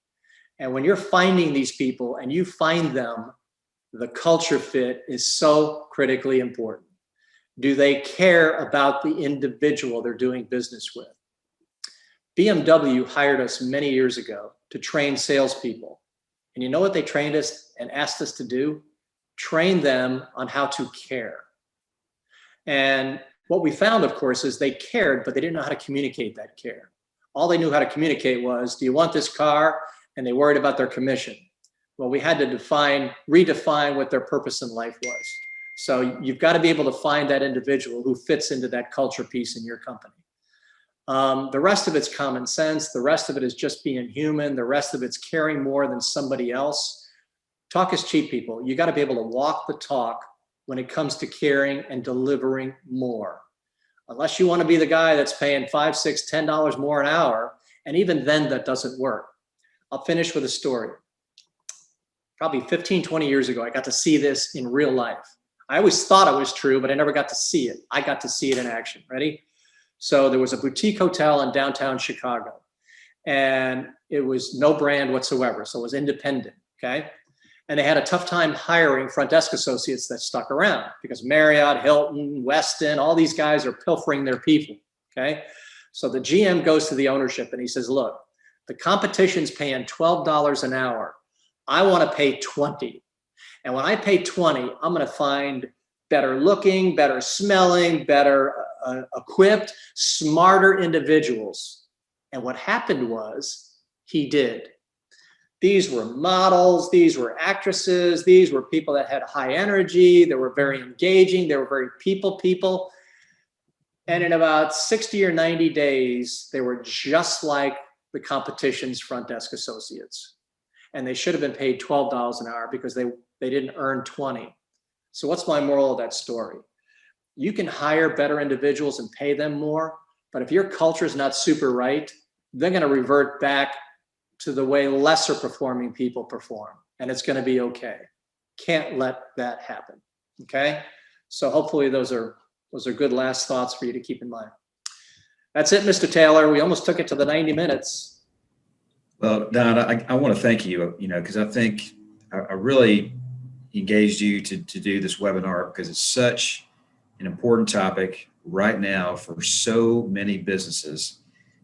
And when you're finding these people and you find them, the culture fit is so critically important. Do they care about the individual they're doing business with? BMW hired us many years ago to train salespeople. And you know what they trained us and asked us to do? Train them on how to care. And what we found, of course, is they cared, but they didn't know how to communicate that care. All they knew how to communicate was, do you want this car? And they worried about their commission. Well, we had to redefine what their purpose in life was. So you've got to be able to find that individual who fits into that culture piece in your company. The rest of it's common sense. The rest of it is just being human. The rest of it's caring more than somebody else. Talk is cheap, people. You got to be able to walk the talk when it comes to caring and delivering more. unless you want to be the guy that's paying $5, $6, $10 more an hour. And even then that doesn't work. I'll finish with a story. Probably 15, 20 years ago, I got to see this in real life. I always thought it was true, but I never got to see it. I got to see it in action. Ready? So there was a boutique hotel in downtown Chicago, and it was no brand whatsoever. So it was independent, okay? And they had a tough time hiring front desk associates that stuck around because Marriott, Hilton, Westin, all these guys are pilfering their people, okay? So the GM goes to the ownership and he says, look, the competition's paying $12 an hour. I want to pay 20. And when I pay 20, I'm going to find better looking, better smelling, better equipped, smarter individuals. And what happened was he did. These were models, these were actresses, these were people that had high energy, they were very engaging, they were very people. And in about 60 or 90 days, they were just like the competition's front desk associates. And they should have been paid $12 an hour because they didn't earn 20. So what's my moral of that story? You can hire better individuals and pay them more, but if your culture is not super right, they're going to revert back to the way lesser performing people perform, and it's going to be okay. Can't let that happen. Okay. So hopefully those are good last thoughts for you to keep in mind. That's it, Mr. Taylor. We almost took it to the 90 minutes. Well, Don, I want to thank you, because I think I really engaged you to do this webinar because it's such an important topic right now for so many businesses.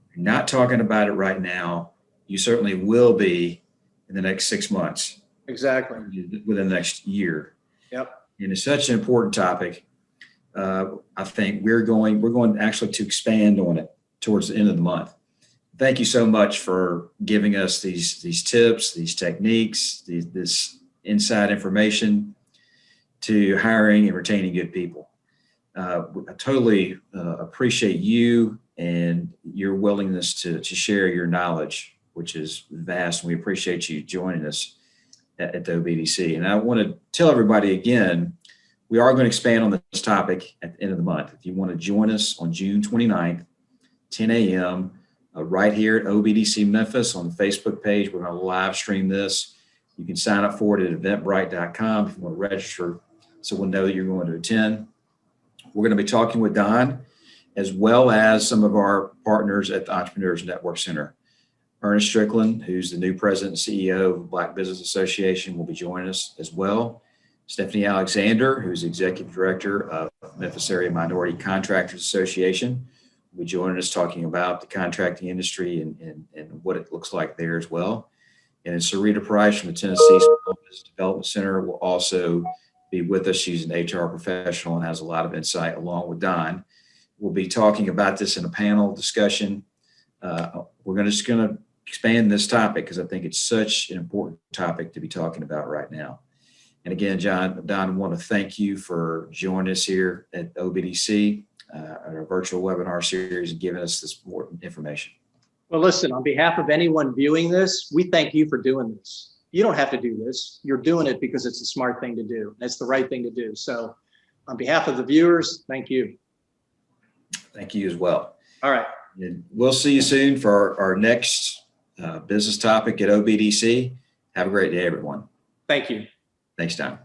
If you're not talking about it right now, you certainly will be in the next 6 months. Exactly. Within the next year. Yep. And it's such an important topic. I think we're going actually to expand on it towards the end of the month. Thank you so much for giving us these tips, these techniques, this inside information to hiring and retaining good people. I totally appreciate you and your willingness to share your knowledge, which is vast. And we appreciate you joining us at the OBDC. And I want to tell everybody again, we are going to expand on this topic at the end of the month. If you want to join us on June 29th, 10 a.m., right here at OBDC Memphis on the Facebook page, we're going to live stream this. You can sign up for it at eventbrite.com if you want to register so we'll know that you're going to attend. We're going to be talking with Don as well as some of our partners at the Entrepreneurs Network Center. Ernest Strickland, who's the new president and CEO of the Black Business Association, will be joining us as well. Stephanie Alexander, who's executive director of Memphis Area Minority Contractors Association, will be joining us talking about the contracting industry and what it looks like there as well. And then Sarita Price from the Tennessee Small Business Development Center will also be with us. She's an HR professional and has a lot of insight along with Don. We'll be talking about this in a panel discussion. We're just going to expand this topic because I think it's such an important topic to be talking about right now. And again, Don, I want to thank you for joining us here at OBDC, our virtual webinar series, and giving us this important information. Well, listen, on behalf of anyone viewing this, we thank you for doing this. You don't have to do this. You're doing it because it's a smart thing to do. It's the right thing to do. So on behalf of the viewers, thank you. Thank you as well. All right. And we'll see you soon for our next business topic at OBDC. Have a great day, everyone. Thank you. Thanks, Don.